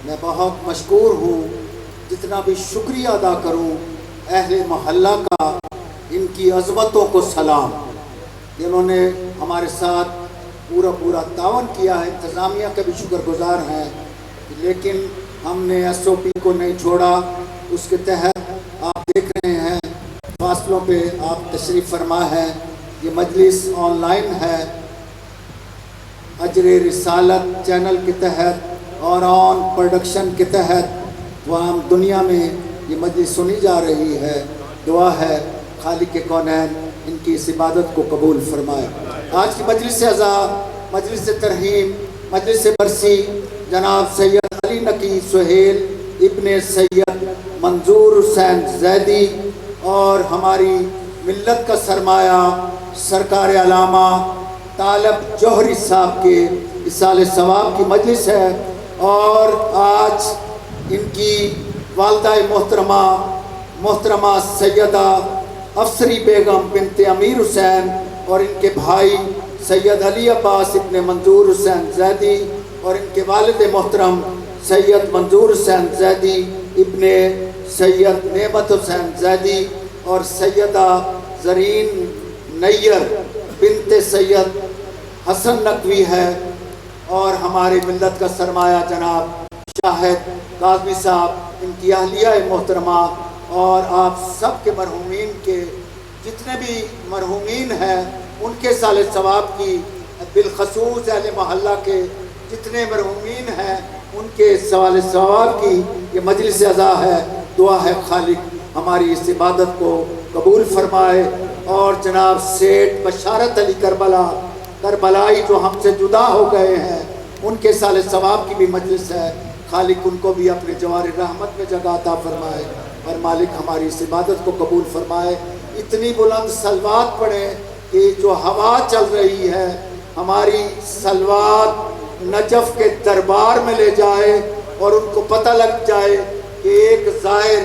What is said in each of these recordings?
میں بہت مشکور ہوں، جتنا بھی شکریہ ادا کروں اہل محلہ کا، ان کی عظمتوں کو سلام، جنہوں نے ہمارے ساتھ پورا تعاون کیا ہے۔ انتظامیہ کے بھی شکر گزار ہیں، لیکن ہم نے ایس او پی کو نہیں چھوڑا۔ اس کے تحت آپ دیکھ رہے ہیں فاصلوں پہ آپ تشریف فرما ہے۔ یہ مجلس آن لائن ہے، اجر رسالت چینل کے تحت اور آن پروڈکشن کے تحت تمام دنیا میں یہ مجلس سنی جا رہی ہے۔ دعا ہے خالق کونین ان کی اس عبادت کو قبول فرمائے۔ آج کی مجلس اعزا، مجلس ترحیم، مجلس برسی جناب سید علی نقی سہیل ابن سید منظور حسین زیدی اور ہماری ملت کا سرمایہ سرکار علامہ طالب جوہری صاحب کے اصال ثواب کی مجلس ہے، اور آج ان کی والدہ محترمہ سیدہ افسری بیگم بنت امیر حسین اور ان کے بھائی سید علی عباس ابن منظور حسین زیدی اور ان کے والد محترم سید منظور حسین زیدی ابن سید نعمت حسین زیدی اور سیدہ زرین نیر بنت سید حسن نقوی ہے، اور ہماری ملت کا سرمایہ جناب شاہد کاظمی صاحب، ان کی اہلیہ محترمہ اور آپ سب کے مرحومین کے جتنے بھی مرحومین ہیں ان کے سال ثواب کی، بالخصوص اہل محلہ کے جتنے مرحومین ہیں ان کے سوال ثواب کی یہ مجلس اعزا ہے۔ دعا ہے خالق ہماری اس عبادت کو قبول فرمائے، اور جناب سیٹھ بشارت علی کربلائی جو ہم سے جدا ہو گئے ہیں ان کے سال ثواب کی بھی مجلس ہے۔ خالق ان کو بھی اپنے جوار رحمت میں جگہ عطا فرمائے، اور مالک ہماری اس عبادت کو قبول فرمائے۔ اتنی بلند صلوات پڑھیں کہ جو ہوا چل رہی ہے ہماری صلوات نجف کے دربار میں لے جائے، اور ان کو پتہ لگ جائے کہ ایک زائر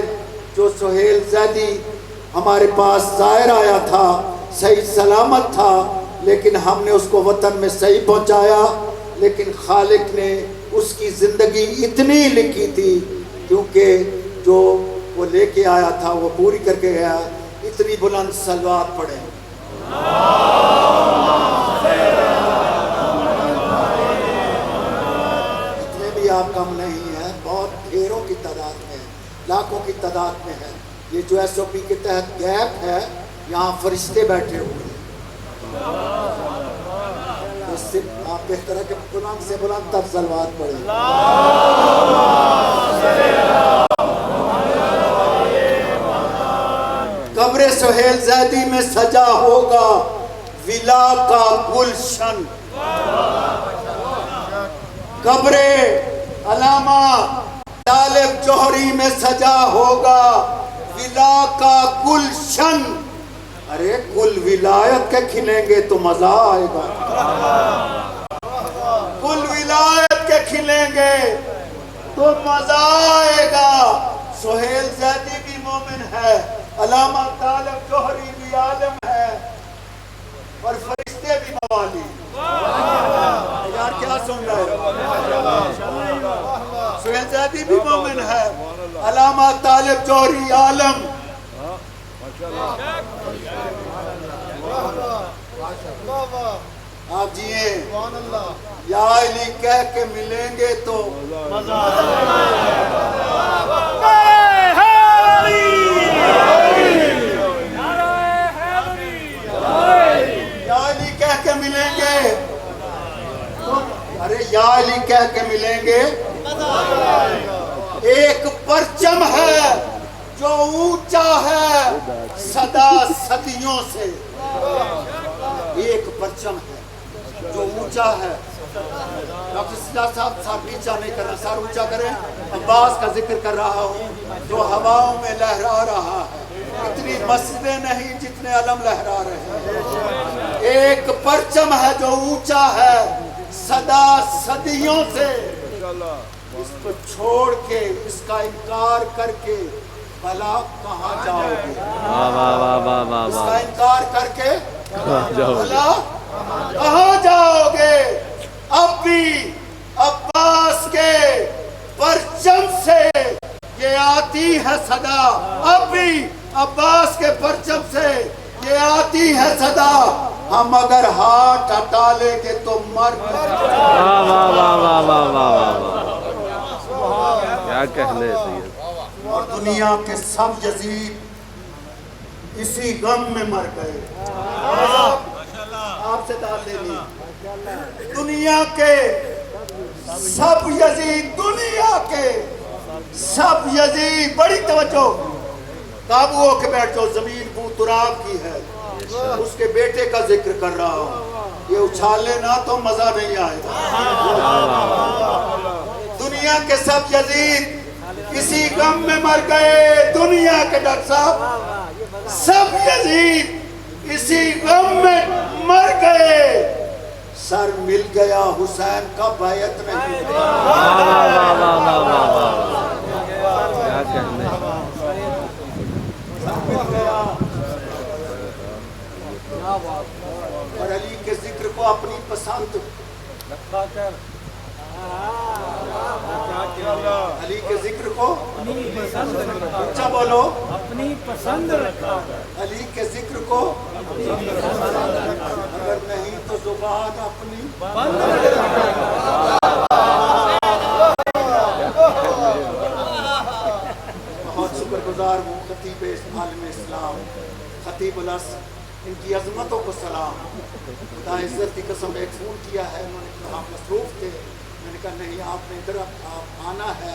جو سہیل زیدی ہمارے پاس زائر آیا تھا، صحیح سلامت تھا، لیکن ہم نے اس کو وطن میں صحیح پہنچایا، لیکن خالق نے اس کی زندگی اتنی لکھی تھی کیونکہ جو وہ لے کے آیا تھا وہ پوری کر کے گیا۔ اتنی بلند صلوات پڑھیں۔ اتنے بھی آپ کم نہیں ہیں، بہت ڈھیروں کی تعداد میں ہے، لاکھوں کی تعداد میں ہے۔ یہ جو ایس او پی کے تحت گیپ ہے، یہاں فرشتے بیٹھے ہوئے ہیں۔ اس سے آپ بہتر ہے کہ بلند سے بلند تر صلوات پڑھیں۔ قبر سہیل زیدی میں سجا ہوگا ولا کا گلشن، قبر علامہ طالب جوہری میں سجا ہوگا ولا کا گلشن۔ ارے گل ولایت کے کھلیں گے تو مزہ آئے گا، گل ولایت کے کھلیں گے تو مزہ آئے گا۔ سہیل زیدی بھی مومن ہے، علامہ طالب جوہری بھی عالم ہے، اور فرشتے بھی موالی۔ یار کیا سن رہے ہو؟ سہیل زیدی بھی مومن ہے، علامہ طالب جوہری عالم۔ آپ جیئے یا علی کہہ کے ملیں گے تو مزہ آئے گا۔ یا علی کہہ کے ملیں گے، ارے یا علی کہہ کے ملیں گے۔ ایک پرچم ہے جو اونچا ہے صدا صدیوں سے، ایک پرچم ہے جو اونچا ہے۔ ڈاکٹر سجاد صاحب نیچا نہیں کرنا، سر اونچا کریں۔ عباس کا ذکر کر رہا ہوں جو ہواؤں میں لہرا رہا ہے، اتنی مسجدیں نہیں جتنے علم لہرا رہے ہیں۔ ایک پرچم ہے جو اونچا ہے صدا صدیوں سے، اس کو چھوڑ کے اس کا انکار کر کے بھلا کہاں جاؤ گے؟ اس کا انکار کر کے بھلا کہاں جاؤ گے؟ اب بھی عباس کے پرچم آتی ہے صدا، اب بھی عباس کے پرچم سے یہ آتی ہے صدا، ہم اگر ہاتھ ہٹا لیں گے تو مر واہ واہ واہ واہ واہ واہ واہ، کیا کہنے سید۔ اور دنیا کے سب یزید اسی غم میں مر گئے۔ آپ سے داد لے لی، دنیا کے سب یزید، دنیا کے سب یزید، بڑی توجہ، قابو ہو کے بیٹھ جاؤ، زمین بو تراب کی ہے، اس کے بیٹے کا ذکر کر رہا ہوں، یہ اچھالے نہ تو مزہ نہیں آئے گا۔ دنیا کے سب یزید اسی غم میں مر گئے، دنیا کے ڈاکٹر صاحب سب یزید اسی غم میں مر گئے، سر مل گیا حسین کا بیعت نہیں۔ کیا کہنے، اور علی کے ذکر کو اپنی پسند، علی کے ذکر کو اونچا بولو، اپنی پسند رکھا، علی کے ذکر کو اگر نہیں تو زبان اپنی بند رکھا۔ بہت شکر گزار ہوں خطیب عالم اسلام خطیب الاصل، ان کی عظمتوں کو سلام۔ خدا عزت کی قسم ایک فون کیا ہے، انہوں نے کہا مصروف تھے، میں نے کہا نہیں آپ نے ادھر آپ آنا ہے،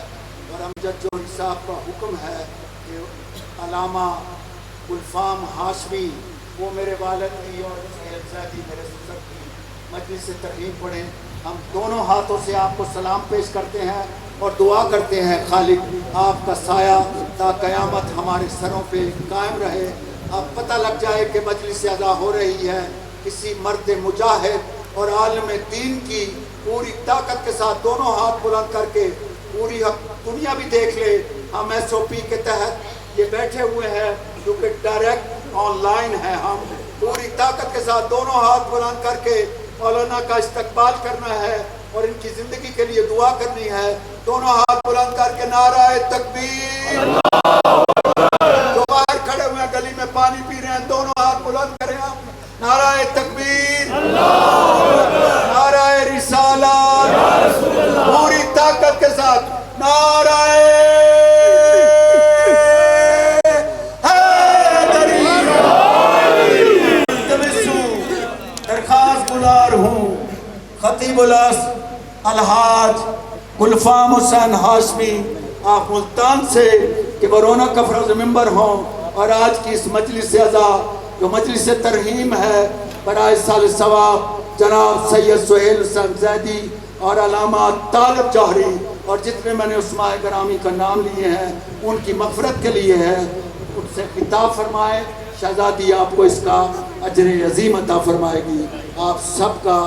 اور امجد جوہری صاحب کا حکم ہے کہ علامہ گلفام ہاشمی وہ میرے والد کی اور سید زیدی میرے سسر کی مجلس سے ترغیب پڑھیں، ہم دونوں ہاتھوں سے آپ کو سلام پیش کرتے ہیں اور دعا کرتے ہیں خالق آپ کا سایہ تا قیامت ہمارے سروں پہ قائم رہے۔ اب پتہ لگ جائے کہ مجلس ادا ہو رہی ہے کسی مرد مجاہد اور عالم دین کی، پوری طاقت کے ساتھ دونوں ہاتھ بلند کر کے پوری دنیا بھی دیکھ لے، ہم ایس او پی کے تحت یہ بیٹھے ہوئے ہیں کیونکہ ڈائریکٹ آن لائن ہے، ہم پوری طاقت کے ساتھ دونوں ہاتھ بلند کر کے مولانا کا استقبال کرنا ہے اور ان کی زندگی کے لیے دعا کرنی ہے۔ دونوں ہاتھ بلند کر کے نعرہ تکبیر، جو باہر کھڑے ہوئے ہیں گلی میں پانی پی رہے ہیں دونوں ہاتھ بلند کریں آپ، نعرہ تکبیر، نعرہ رسالت، پوری طاقت کے ساتھ نعرہ حیدری۔ درخواست گزار ہوں خطیب الاصل الحاج گلفام حسین ہاشمی آپ ملتان سے کہ وہ رونق افروز ممبر ہوں اور آج کی اس مجلس عزا جو مجلس ترحیم ہے برائے سال ثواب جناب سید سہیل حسین زیدی اور علامہ طالب جوہری اور جتنے میں نے عثماء گرامی کا نام لیے ہیں ان کی مغفرت کے لیے ہے، ان سے خطاب فرمائے، شہزادی آپ کو اس کا اجر عظیم عطا فرمائے گی۔ آپ سب کا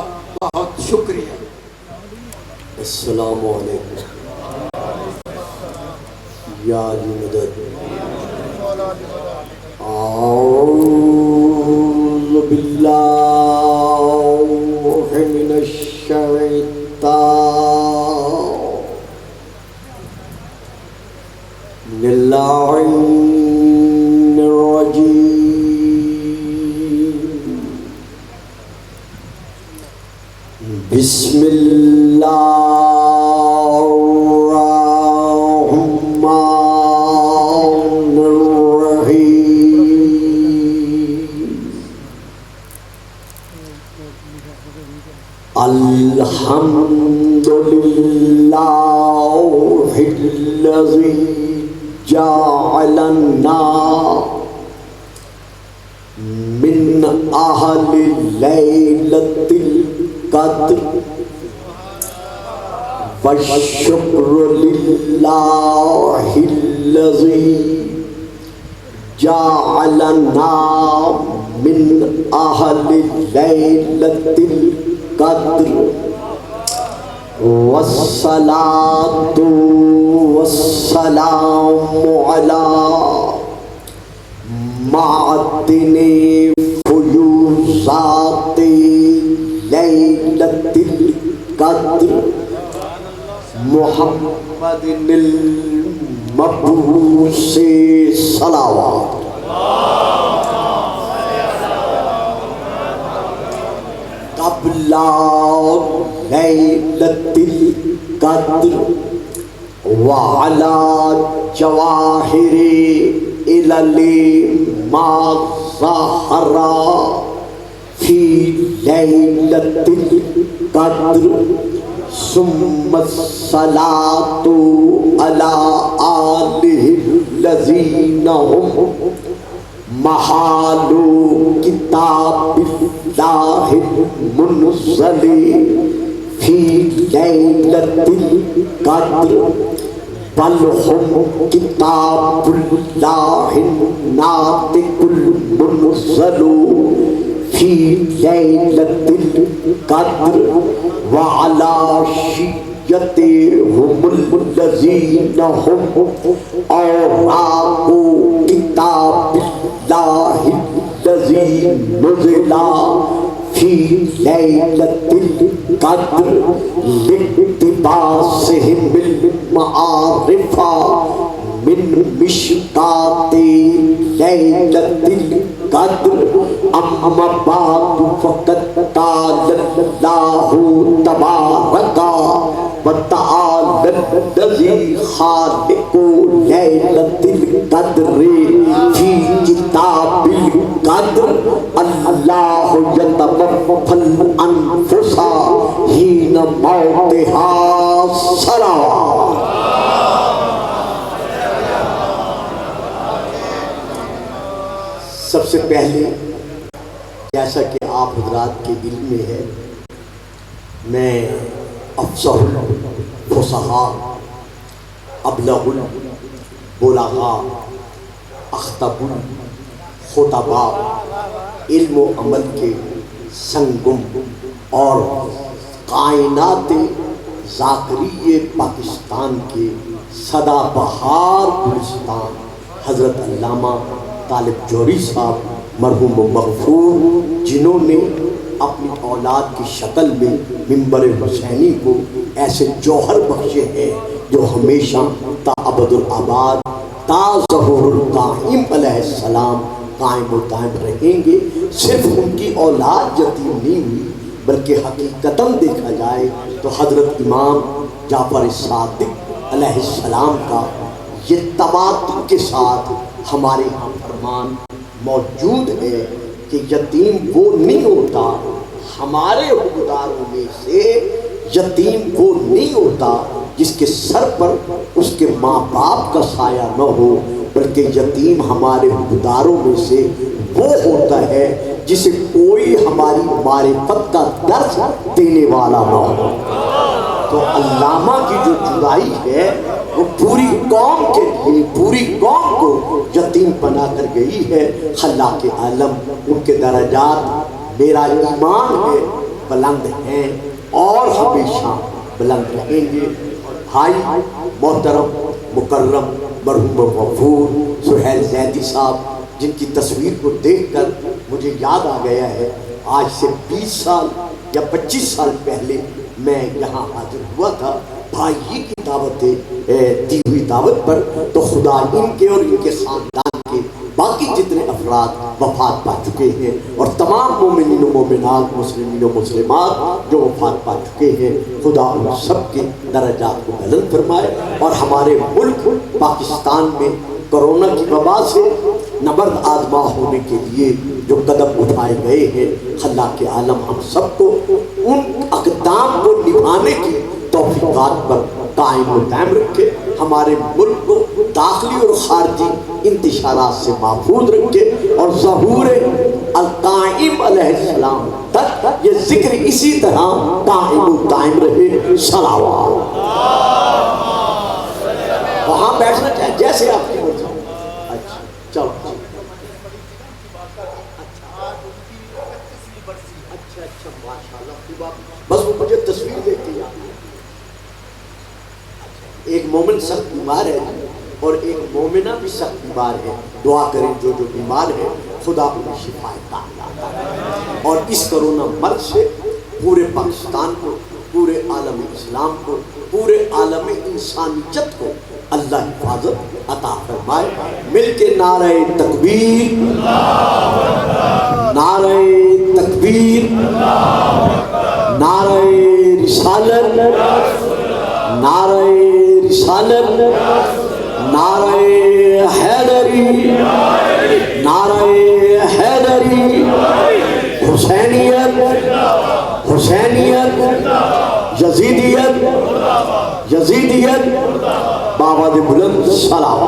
بہت شکریہ۔ السلام علیکم یا علی مدد۔ اعوذ باللہ من الشیطان اللعین الرجیم، بسم اللہ الرحمن الرحیم، الحمدللہ الذی جعلنا من اہل لیلۃ القدر، والشکر للہ الذی جعلنا من اہل لیلۃ القدر، والصلاة والسلام علی معدن فیوضات لیلۃ القدر محمد مبعوث صلوات۔ قبل لیلۃ القدر وعلی جواہر علل ما ظہر فی لیلۃ القدر ثم الصلاۃ علی آلہ الذین هم محال کتاب اللہ المنزل فی لیلۃ القدر بل هم کتاب اللہ الناطق المنزل فی لیلۃ القدر وعلی شیعتہم الذین هم اوراق کتاب اللہ الذی نزل فی لیلۃ القدر لاقتباسہم المعارف من مشکات لیلۃ القدر اما بعد فقد قال اللہ تبارک وتعالی الذی خالق لیلۃ القدر فی کتاب القدر اللہ یتوفی الانفس حین موتها صلوات۔ سب سے پہلے جیسا کہ آپ حضرات کے علم میں ہے، میں افصح الفصحاء ابلغ البلغاء اخطب الخطباء علم و عمل کے سنگم اور کائنات ذاکری پاکستان کے سدا بہار گلستان حضرت علامہ طالب جوہری صاحب مرحوم و مغفور، جنہوں نے اپنی اولاد کی شکل میں منبر حسینی کو ایسے جوہر بخشے ہیں جو ہمیشہ تا ابد الآباد تا ظہور القائم علیہ السلام قائم و دائم رہیں گے۔ صرف ان کی اولاد یتیم نہیں ہوئی بلکہ حقیقتاً دیکھا جائے تو حضرت امام جعفر صادق علیہ السلام کا یہ تواتر کے ساتھ ہمارے ہاں فرمان موجود ہے کہ یتیم وہ نہیں ہوتا، ہمارے حقداروں میں سے یتیم وہ نہیں ہوتا جس کے سر پر اس کے ماں باپ کا سایہ نہ ہو، بلکہ یتیم ہمارے حقداروں میں سے وہ ہوتا ہے جسے کوئی ہماری معرفت کا درس دینے والا نہ ہو۔ تو علامہ کی جو جدائی ہے وہ پوری قوم کے لیے، پوری قوم کو یتیم بنا کر گئی ہے۔ خلاق عالم ان کے درجات میرا ایمان ہے بلند ہیں اور ہمیشہ بلند رہیں گے۔ بھائی محترم مکرم مرحوم غفور سہیل زیدی صاحب، جن کی تصویر کو دیکھ کر مجھے یاد آ گیا ہے آج سے 20 سال یا 25 سال پہلے میں یہاں حاضر ہوا تھا بھائی کی دعوت دی ہوئی دعوت پر، تو خدا ان کے اور ان کے خاندان کے باقی جتنے افراد وفات پا چکے ہیں اور تمام مومنین و مومنات، مسلمین و مسلمات جو وفات پا چکے ہیں، خدا ان سب کے درجات کو بلند فرمائے اور ہمارے ملک پاکستان میں کرونا کی وبا سے نبرد آزما ہونے کے لیے جو قدم اٹھائے گئے ہیں، خلاق عالم ہم سب کو ان اقدام کو نبھانے کی توفیقات پر قائم و دائم رکھے، ہمارے ملک کو داخلی اور خارجی انتشارات سے محفوظ رکھے اور ظہور القائم علیہ السلام تک یہ ذکر اسی طرح قائم و دائم رہے۔ صلوات۔ وہاں بیٹھنا چاہے جیسے آپ کی مرضی۔ اچھا چلو اچھا ماشاءاللہ، بس وہ مجھے تصویر دیکھ کے یاد۔ ایک مومن سخت بیمار ہے اور ایک مومنہ بھی سخت بیمار ہے، دعا کریں جو بیمار ہے خدا انہیں شفا عطا کرے اور اس کرونا مرض سے پورے پاکستان کو، پورے عالم اسلام کو، پورے عالم انسانیت کو اللہ اللہ حفاظت عطا فرمائے. مل کے نعرہ تکبیر، نعرہ تکبیر، نعرہ رسالت، نعرہ رسالت، نعرہ حیدری، نعرہ حیدری، حسینیت، حسینیت، یزیدیت، یزیدیت، بابا دے بلند سلام.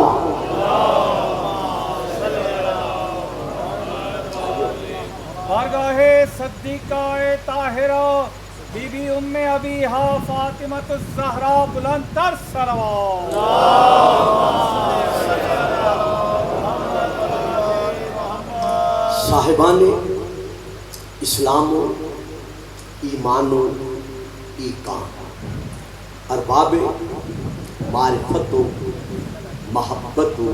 بارگاہ صدیقہ طاہرہ بی بی ام ابیہا فاطمۃ الزہرا بلند تر صلوات. صاحبان اسلام و ایمان و ایقان، ارباب معرفت و محبت و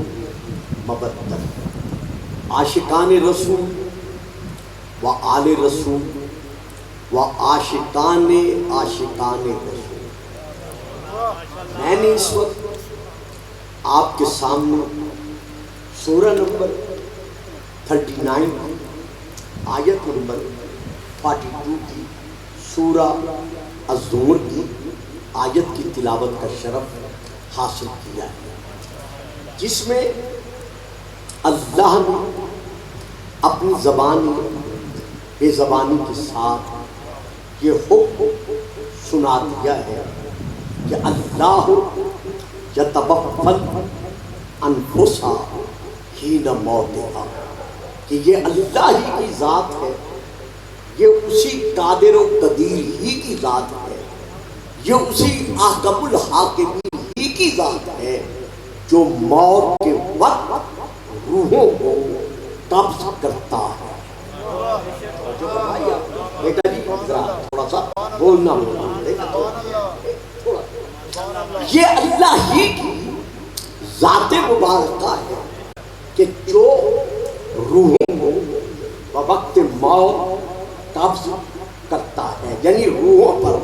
مودت، عاشقان رسول و آل رسول و عاشقان رسول. میں نے اس وقت آپ کے سامنے سورہ نمبر 39 آیت نمبر 42 کی، سورہ الزمر کی آیت کی تلاوت کا شرف حاصل کیا ہے، جس میں اللہ نے اپنی زبانی بے زبانی کے ساتھ یہ حکم سنا دیا ہے کہ اللہ یتوفی الانفس حین موتہا، کہ یہ اللہ ہی کی ذات ہے، یہ اسی قادر و قدیر ہی کی ذات ہے، یہ اسی احکم الحاکمین ہی کی ذات ہے جو موت کے وقت روحوں کو قبض کرتا ہے. بیٹا جی تھوڑا سا بولنا یہ اللہ ہی کی ذات مبارکہ ہے کہ جو روحوں کو بوقت موت قبض کرتا ہے، یعنی روحوں پر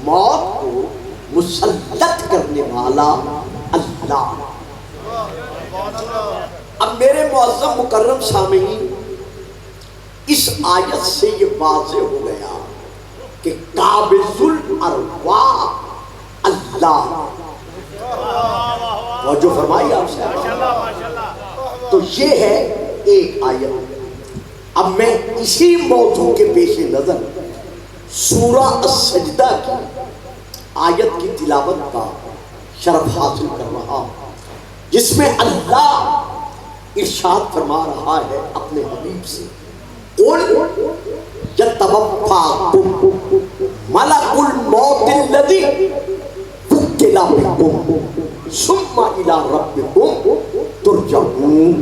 موت کو مسلط کرنے والا اللہ. اب میرے معظم مکرم سامعین، اس آیت سے یہ واضح ہو گیا کہ قابض الارواح اللہ. توجہ فرمائی آپ سے. تو یہ ہے ایک آیت. اب میں اسی موضوع کے پیش نظر سورہ السجدہ کی آیت کی تلاوت کا شرف حاصل کر رہا ہوں، جس میں اللہ ارشاد فرما رہا ہے اپنے حبیب سے، قُلْ يَتَوَفَّاكُمْ مَلَكُ الْمَوْتِ الَّذِي وُكِّلَ بِكُمْ ثُمَّ إِلَىٰ رَبِّكُمْ تُرْجَعُونَ.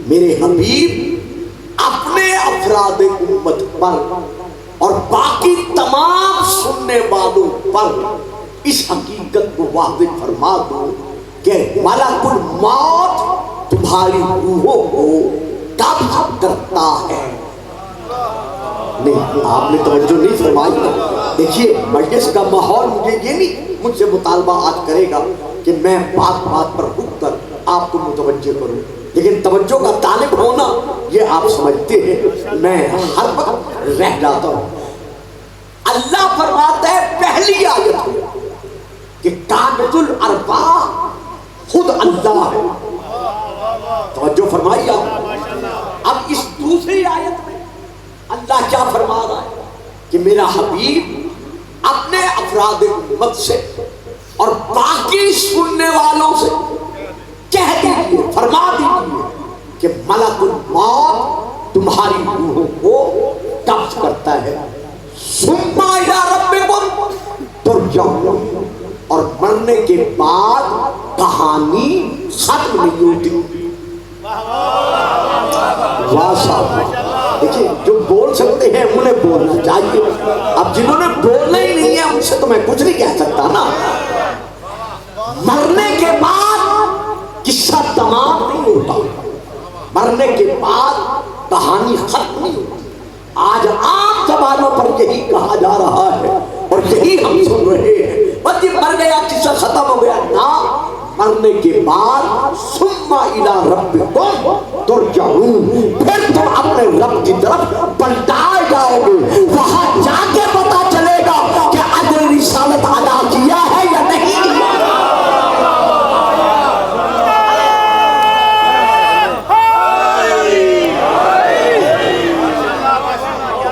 میرے حبیب اپنے افراد امت پر اور باقی تمام سننے والوں پر اس حقیقت کو واضح فرما دو کہ ملک الموت تمہاری روحوں کو قبض کرتا ہے. نہیں، آپ نے توجہ نہیں فرمائی. دیکھیے مجلس کا ماحول مجھے یہ نہیں مجھ سے مطالبہ آج کرے گا کہ میں بات بات پر رک کر آپ کو متوجہ کروں، لیکن توجہ کا طالب ہونا یہ آپ سمجھتے ہیں میں ہر وقت رہ جاتا ہوں. اللہ فرماتا ہے پہلی آیت میں کہ قابض الارواح خود اللہ ہے. توجہ فرمائی آپ. اب اس دوسری آیت میں اللہ کیا فرما رہا ہے کہ میرا حبیب اپنے افراد امت سے اور باقی سننے والوں سے کہہ دیجیے، فرما دیجیے کہ ملک الموت تمہاری روحوں کو قبض کرتا ہے. ثم الی ربکم ترجعون، اور مرنے کے بعد کہانی ختم نہیں ہوتی. واہ صاحب، دیکھیے جو بول سکتے ہیں انہیں بولنا چاہیے. اب جنہوں نے بولنا ہی نہیں ہے ان سے تو میں کچھ نہیں کہہ سکتا نا. مرنے کے بعد قصہ تمام نہیں ہوتا، مرنے کے بعد کہانی ختم نہیں ہوتی. آج عام زبانوں پر یہی کہا جا رہا ہے اور یہی ہم سن رہے ہیں، بس یہ مر گیا قصہ ختم ہو گیا. نا، مرنے کے بعد ثم الی ربکم ترجعون، پھر تم اپنے رب کی طرف پلٹائے جاؤ گے، وہاں جا کے پتا چلے گا کہ اجر رسالت ادا کیا ہے یا نہیں۔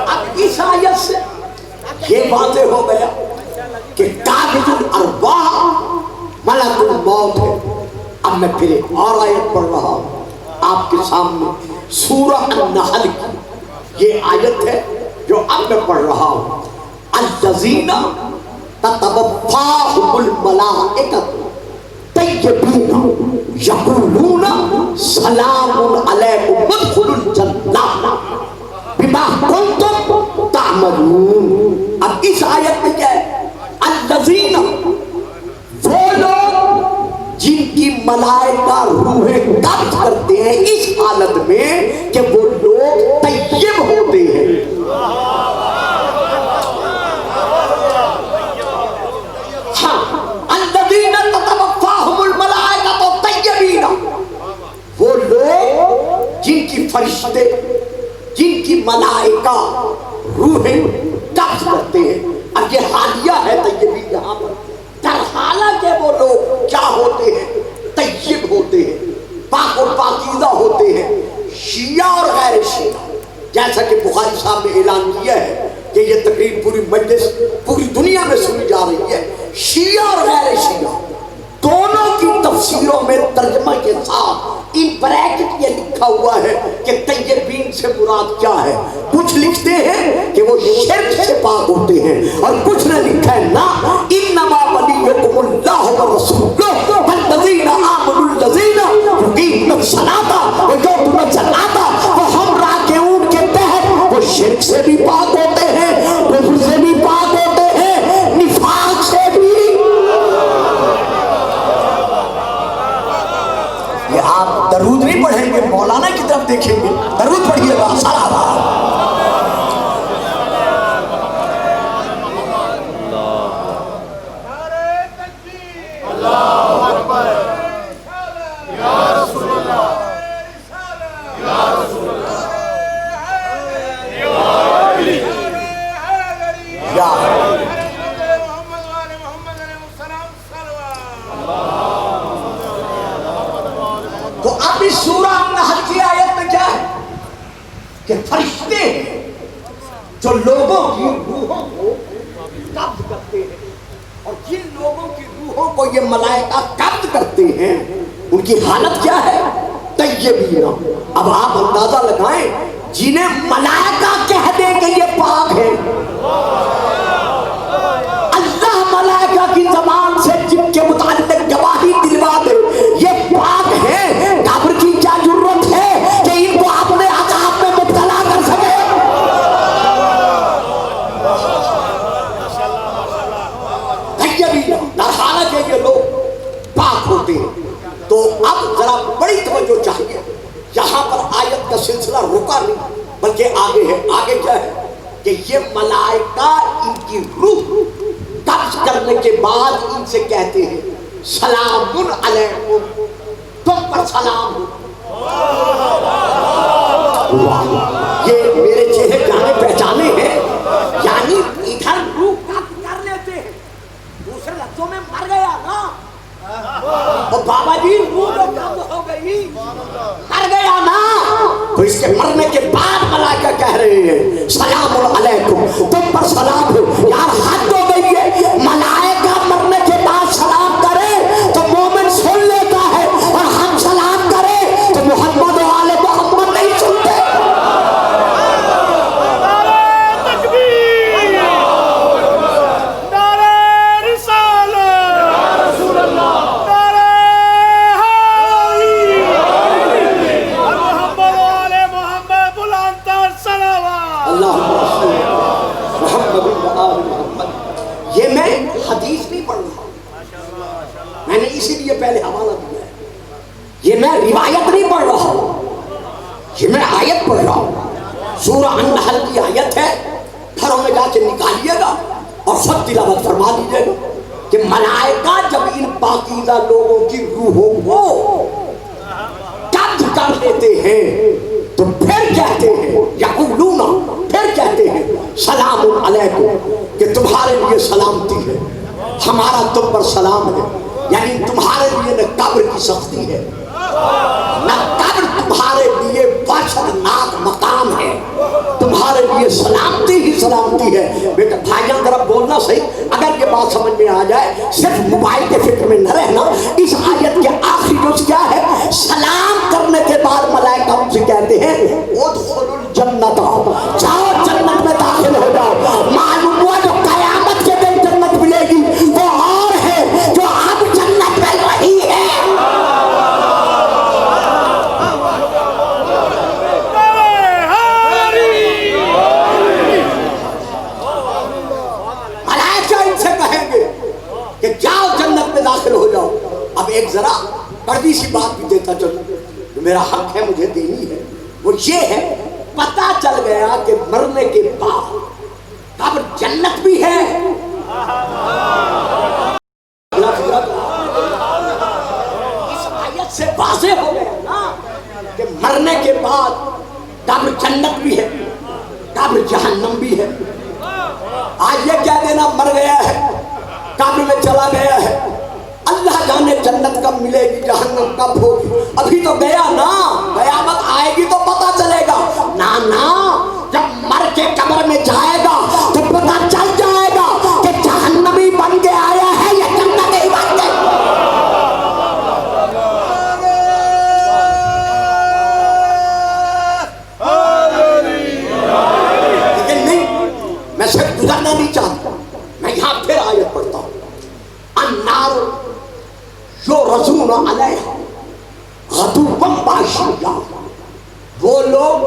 اب اس آیت سے یہ واضح ہو گیا کہ قابض الارواح ملک الموت ہے۔ اب میں پھر ایک اور آیت پڑھ رہا ہوں آپ کے سامنے، سورہ النحل کی یہ آیت ہے جو اب میں پڑھ رہا ہوں۔ الذین تتوفاہم الملائکۃ طیبین یقولون سلام علیکم ادخلوا الجنہ بما کنتم تعملون۔ اب اس آیت میں کیا ہے؟ الذین، وہ لوگ جن کی ملائکہ روحیں قبض کرتے ہیں اس حالت میں کہ وہ لوگ طیب ہوتے ہیں۔ ہاں، الذین تتوفاہم الملائکۃ طیبین، وہ لوگ جن کی فرشتے، جن کی ملائکہ روحیں قبض کرتے ہیں۔ اب یہ حالیہ ہے طیبین یہاں پر، در حالانکہ وہ لوگ کیا ہوتے ہیں؟ طیب ہوتے ہیں، پاک و پاکیزہ ہوتے ہیں، شیعہ اور غیر شیعہ۔ جیسا کہ بخاری صاحب نے اعلان کیا ہے کہ یہ تقریر پوری مجلس پوری دنیا میں سنی جا رہی ہے، شیعہ اور غیر شیعہ دونوں کی تفسیروں میں ترجمہ کے ساتھ ان بریکٹ یہ لکھا ہوا ہے کہ طیبین سے مراد کیا ہے۔ کچھ لکھتے ہیں کہ وہ شرک سے پاک ہوتے ہیں، اور کچھ نے لکھا ہے نا انما ولیکم اللہ ورسولہ والذین آمنوا الذین یقیمون الصلاۃ ویؤتون الزکاۃ وهم راکعون کے تحت وہ شرک سے بھی پاک ہوتے ہیں، کفر سے بھی پاک ہوتے ہیں، نفاق سے بھی۔ یہ آپ درود نہیں پڑھیں گے، مولانا کی طرف دیکھیں گے، درود پڑھیے گا صلوات۔ تو اب اس سورہ النحل کی آیت میں کیا ہے کہ فرشتے ہیں جو لوگوں کی روحوں کو قبض کرتے ہیں، اور جن لوگوں کی روحوں کو یہ ملائکہ قبض کرتے ہیں ان کی حالت کیا ہے؟ طیبین۔ اب آپ اندازہ لگائیں جنہیں ملائکہ کہہ دیں کہ یہ پاک ہے، اللہ ملائکہ کی زبان سے جن کے متعلق گواہی دلوا دے یہ پاک ہے، قبر کی کیا ضرورت ہے کہ ان کو اپنے عذاب میں مبتلا کر سکے؟ در حالانکہ یہ لوگ پاک ہوتے ہیں۔ تو اب ذرا بڑی توجہ چاہیے، یہاں پر آیت کا سلسلہ رکا نہیں بلکہ آگے ہے۔ آگے کیا ہے کہ یہ ملائکہ ان کی روح قبض کرنے کے بعد ان سے کہتے ہیں سلام علیکم، تم پر سلام ہو۔ یہ میرے چہرے جانے پہچانے ہیں، یعنی ادھر روح قبض کر لیتے ہیں، دوسرے لفظوں میں مر گیا نا، اور بابا جی روح تو قبض ہو گئی، مر گیا نا، تو اس کے مرنے کے بعد ملائکہ کہہ رہے ہیں سلام علیکم، تم پر سلام ہو۔ یار حد ہو گئی ہے، ملائکہ مرنے کے بعد سلام کرے تو مومن سن لیتا ہے، اور ہم سلام کریں تو محمد و آل محمد نہیں سنتے۔ یہ میں حدیث نہیں پڑھ رہا ہوں، میں نے اسی لیے پہلے حوالہ دیا ہے، یہ میں روایت نہیں پڑھ رہا ہوں، یہ میں آیت پڑھ رہا ہوں۔ سورہ النحل کی آیت ہے، گھروں میں جا کے نکالیے گا اور خود تلاوت فرما دیجیے گا کہ ملائکہ جب ان پاکیزہ لوگوں کی روحوں کو قبض کر لیتے ہیں تو پھر کہتے ہیں یقولون، پھر کہتے ہیں سلام علیکم، کہ تمہارے لیے سلامتی ہے، ہمارا تم پر سلام ہے. یعنی تمہارے لیے نہ قبر کی سختی ہے، نہ قبر تمہارے لیے وحشتناک مقام ہے، تمہارے لیے سلامتی ہی سلامتی ہے. بیٹا بھائیان ذرا بولنا صحیح، اگر یہ بات سمجھ میں آ جائے، صرف موبائل کے فکر میں نہ رہنا. اس آیت کے آخری جز کیا ہے؟ سلام کرنے کے بعد ملائکہ ان سے کہتے ہیں ادخلوا الجنت، جاؤ جنت میں داخل ہو جاؤ. معلوم ہوا جو قیامت کے دن جنت ملے گی وہ اور ہے جو اب جنت مل رہی ہے. کہ جاؤ جنت میں داخل ہو جاؤ. اب ایک ذرا بڑی سی بات بھی دیتا چلو جو میرا حق ہے مجھے دینی ہے، وہ یہ ہے پتہ چل گیا کہ مرنے کے بعد قبر جنت بھی ہے. اس آیت سے واضح ہو گیا نا کہ مرنے کے بعد قبر جنت بھی ہے، قبر جہنم بھی ہے. آج یہ کہہ دینا مر گیا ہے، قبر میں چلا گیا ہے، اللہ جانے جنت کب ملے گی، جہنم کب ہوگی، ابھی تو گیا نا، قیامت آئے گی تو پتہ چلے گا. نا جب مر کے قبر میں جائے گا تو پتہ چل جائے گا کہ جہنمی بن کے آیا ہے یا جنتی بن کے. لیکن نہیں، میں صرف گزرنا نہیں چاہتا، میں یہاں پھر آیت پڑھتا ہوں. النار یعرضون علیہا غدوا وعشیا، وہ لوگ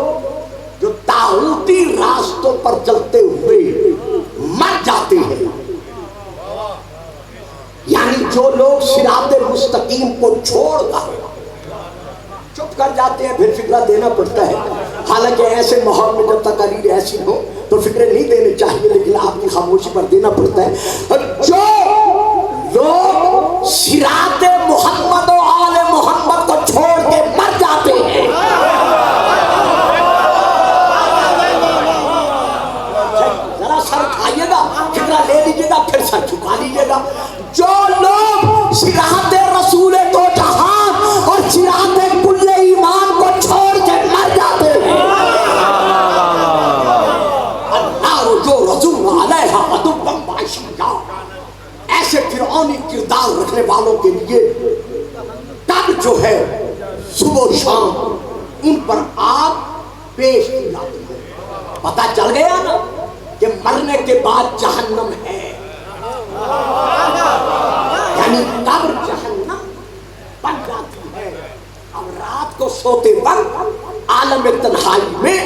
جو طاغوتی راستوں پر چلتے ہوئے مر جاتے ہیں، یعنی جو لوگ صراط مستقیم کو چھوڑ کر چپ کر جاتے ہیں، پھر فکرہ دینا پڑتا ہے. حالانکہ ایسے ماحول میں جب تقاریر ایسی ہو تو فکرے نہیں دینے چاہیے، لیکن آپ کی خاموشی پر دینا پڑتا ہے. جو لوگ صراط محمد و آل محمد کو چھوڑ کے مر جاتے ہیں، ذرا سر اٹھائیے گا، فکرہ لے لیجیے گا، پھر سر جھکا لیجیے گا. جو لوگ صراط رسول تو جہان اور صراط کل ایمان کو چھوڑ کے مر جاتے ہیں، النار یعرضون علیہا غدوا وعشیا، ایسے فرعونی کردار رکھنے والوں کے لیے تب جو ہے صبح و شام ان پر آگ پیش کی جاتی ہے. پتہ چل گیا نا کہ مرنے کے بعد جہنم ہے، یعنی قبر جہنم بن جاتی ہے. اب رات کو سوتے وقت عالم تنہائی میں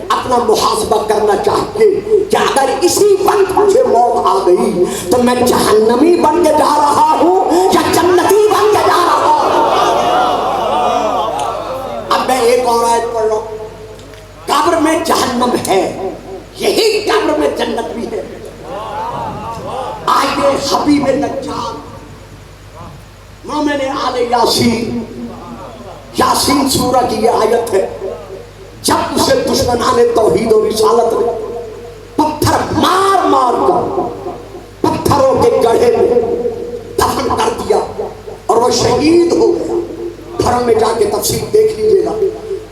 اپنا محاسبہ کرنا چاہیے کہ اگر اسی وقت مجھے موت آ گئی تو میں جہنمی بن کے جا رہا ہوں یا جنتی بن کے جا رہا ہوں. اب میں ایک اور آیت پڑھ رہا ہوں. قبر میں جہنم ہے، یہی قبر میں جنت بھی ہے. آئیے حبیب نجار مومن آل یاسین، یاسین سورہ کی یہ آیت ہے. جب اسے دشمنان توحید و رسالت نے پتھر مار مار کر پتھروں کے گڑھے میں دفن کر دیا اور وہ شہید ہو گیا. گھروں میں جا کے تفصیل دیکھ لیجیے گا.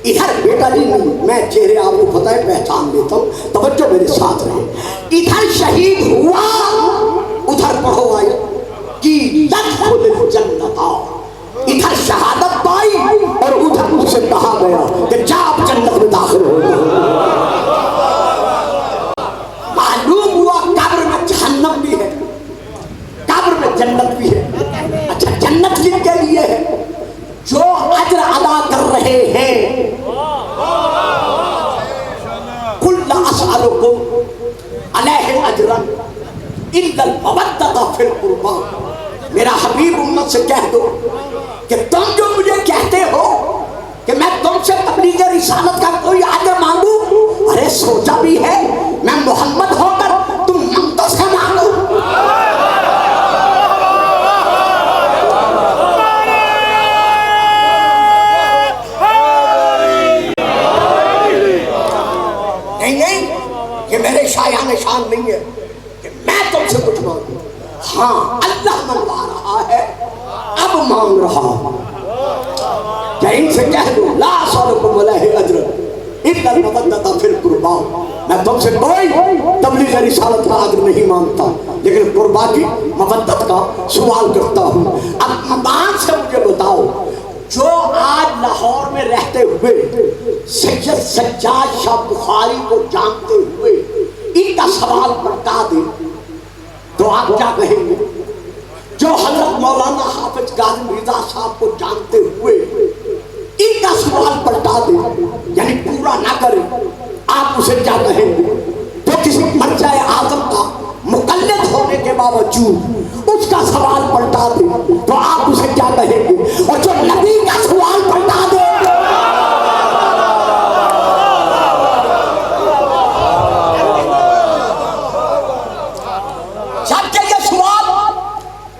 ادھر بیٹا جی نہیں، میں چہرے آپ کو پتہ ہے پہچان لیتا ہوں، توجہ میرے ساتھ رہے. ادھر شہید ہوا، ادھر پڑھو آیت کی تدخل الجنت، ادھر شہادت پائی اور ادھر اس سے کہا گیا کہ جا آپ جنت میں داخل ہو جاؤ. معلوم ہوا قبر میں جہنم بھی ہے، قبر میں جنت بھی ہے. اچھا جنت کن کے لیے ہے؟ جو اجر ادا کر رہے ہیں. قل لا اسألکم علیہ اجرا الا المودۃ فی القربى، میرا حبیب امت سے کہہ دو کہ تم جو مجھے کہتے ہو کہ میں تم سے تبلیغ رسالت کا کوئی اجر مانگوں، ارے سوچا بھی ہے میں محمد ہو کر تم منتظر مانگو. ہوں کہ ان سے کہہ دو لا اسألکم علیہ اجرا الا المودۃ فی القربی، میں تم سے کوئی تبلیغ رسالت کا اجر نہیں مانگتا لیکن قربا کی مودت کا سوال کرتا ہوں۔ اب ایمان سے مجھے بتاؤ، جو آج لاہور میں رہتے ہوئے سید سجاد شاہ بخاری کو جانتے ہوئے ان کا سوال پلٹا دے تو آپ کیا کہیں گے؟ جو حضرت مولانا حافظ کاظم رضا صاحب کو جانتے ہوئے ان کا سوال پلٹا دے، یعنی پورا نہ کرے، آپ اسے کیا کہیں گے؟ تو کسی مرجع اعظم کا مقلد ہونے کے باوجود اس کا سوال پلٹا دے تو آپ اسے کیا کہیں گے؟ اور جو نبی کا سوال پلٹا دے جبکہ یہ سوال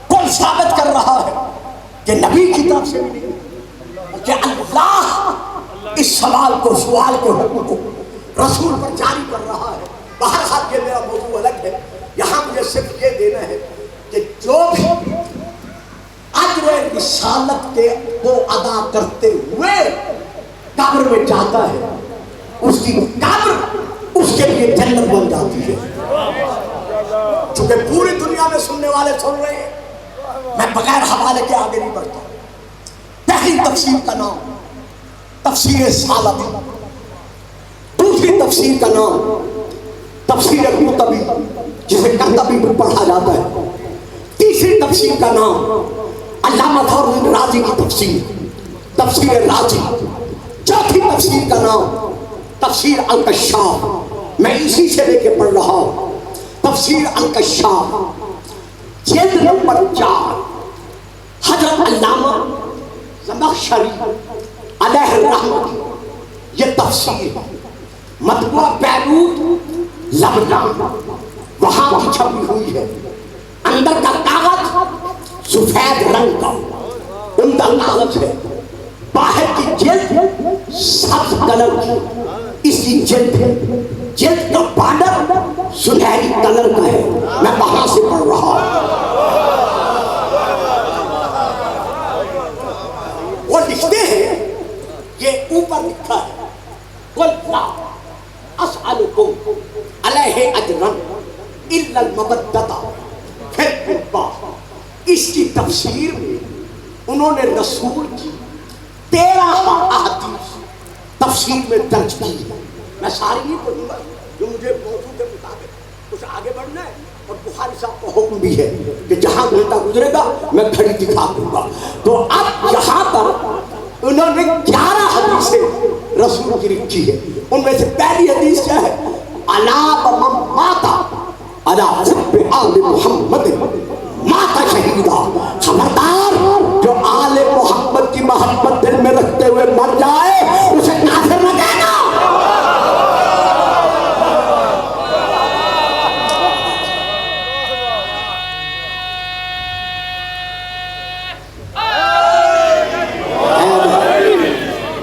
کون ثابت کر رہا ہے کہ نبی کی طرف سے بھی نہیں، کہ اللہ اس سوال کو، سوال کے حکم کو رسول پر جاری کر رہا ہے۔ بہرحال یہ میرا موضوع الگ ہے، یہاں مجھے صرف یہ دینا ہے کہ جو بھی اجر رسالت کے کو ادا کرتے ہوئے قبر میں جاتا ہے اس کی قبر اس کے لیے جنت بن جاتی ہے۔ چونکہ پوری دنیا میں سننے والے سن رہے ہیں، میں بغیر حوالے کے آگے نہیں بڑھتا۔ پہلی تفسیر کا نام تفسیر سالبی، دوسری تفسیر کا نام تفسیر قرطبی جسے قرطبی بھی پڑھا جاتا ہے، تیسری تفسیر کا نام علامہ فخر الدین رازی کی تفسیر تفسیر رازی، چوتھی تفسیر کا نام تفسیر الکشاف، میں اسی سے لے کے پڑھ رہا ہوں۔ تفسیر الکشاف جلد نمبر 4، حضرت علامہ زمخشری علیہ الرحمۃ یہ تفسیر ہے، مطبوعہ بیروت لبنان وہاں کی چھپی ہوئی ہے۔ اندر کا کاغذ سفید رنگ کا عمدہ کاغذ ہے، باہر کی جلد سبز کلر کی، اس کی جلد کا بارڈر سنہری کلر کا ہے۔ میں وہاں سے پڑھ رہا ہوں۔ وہ لکھتے ہیں، یہ اوپر لکھا ہے قُلْ لَا أَسْأَلُكُمْ عَلَيْهِ أَجْرًا إِلَّا الْمَوَدَّةَ فِي الْقُرْبَى۔ اس کی تفسیر میں انہوں نے رسول کی 13 احادیث تفسیر میں درج کی ہے۔ میں ساری نہیں پڑھوں گا، جو مجھے موضوع کے مطابق کچھ آگے بڑھنا ہے، اور بخاری صاحب کا حکم بھی ہے کہ جہاں گھنٹہ گزرے گا میں کھڑی دکھا دوں گا۔ تو اب یہاں پر انہوں نے 11 حدیثیں رسول کی لکھی ہے۔ ان میں سے پہلی حدیث کیا ہے؟ الا ومن مات علی حب آل محمد مات شہیدا، خبردار جو آل محمد کی محبت دل میں رکھتے ہوئے مر جائے اسے کافر نہ کہنا۔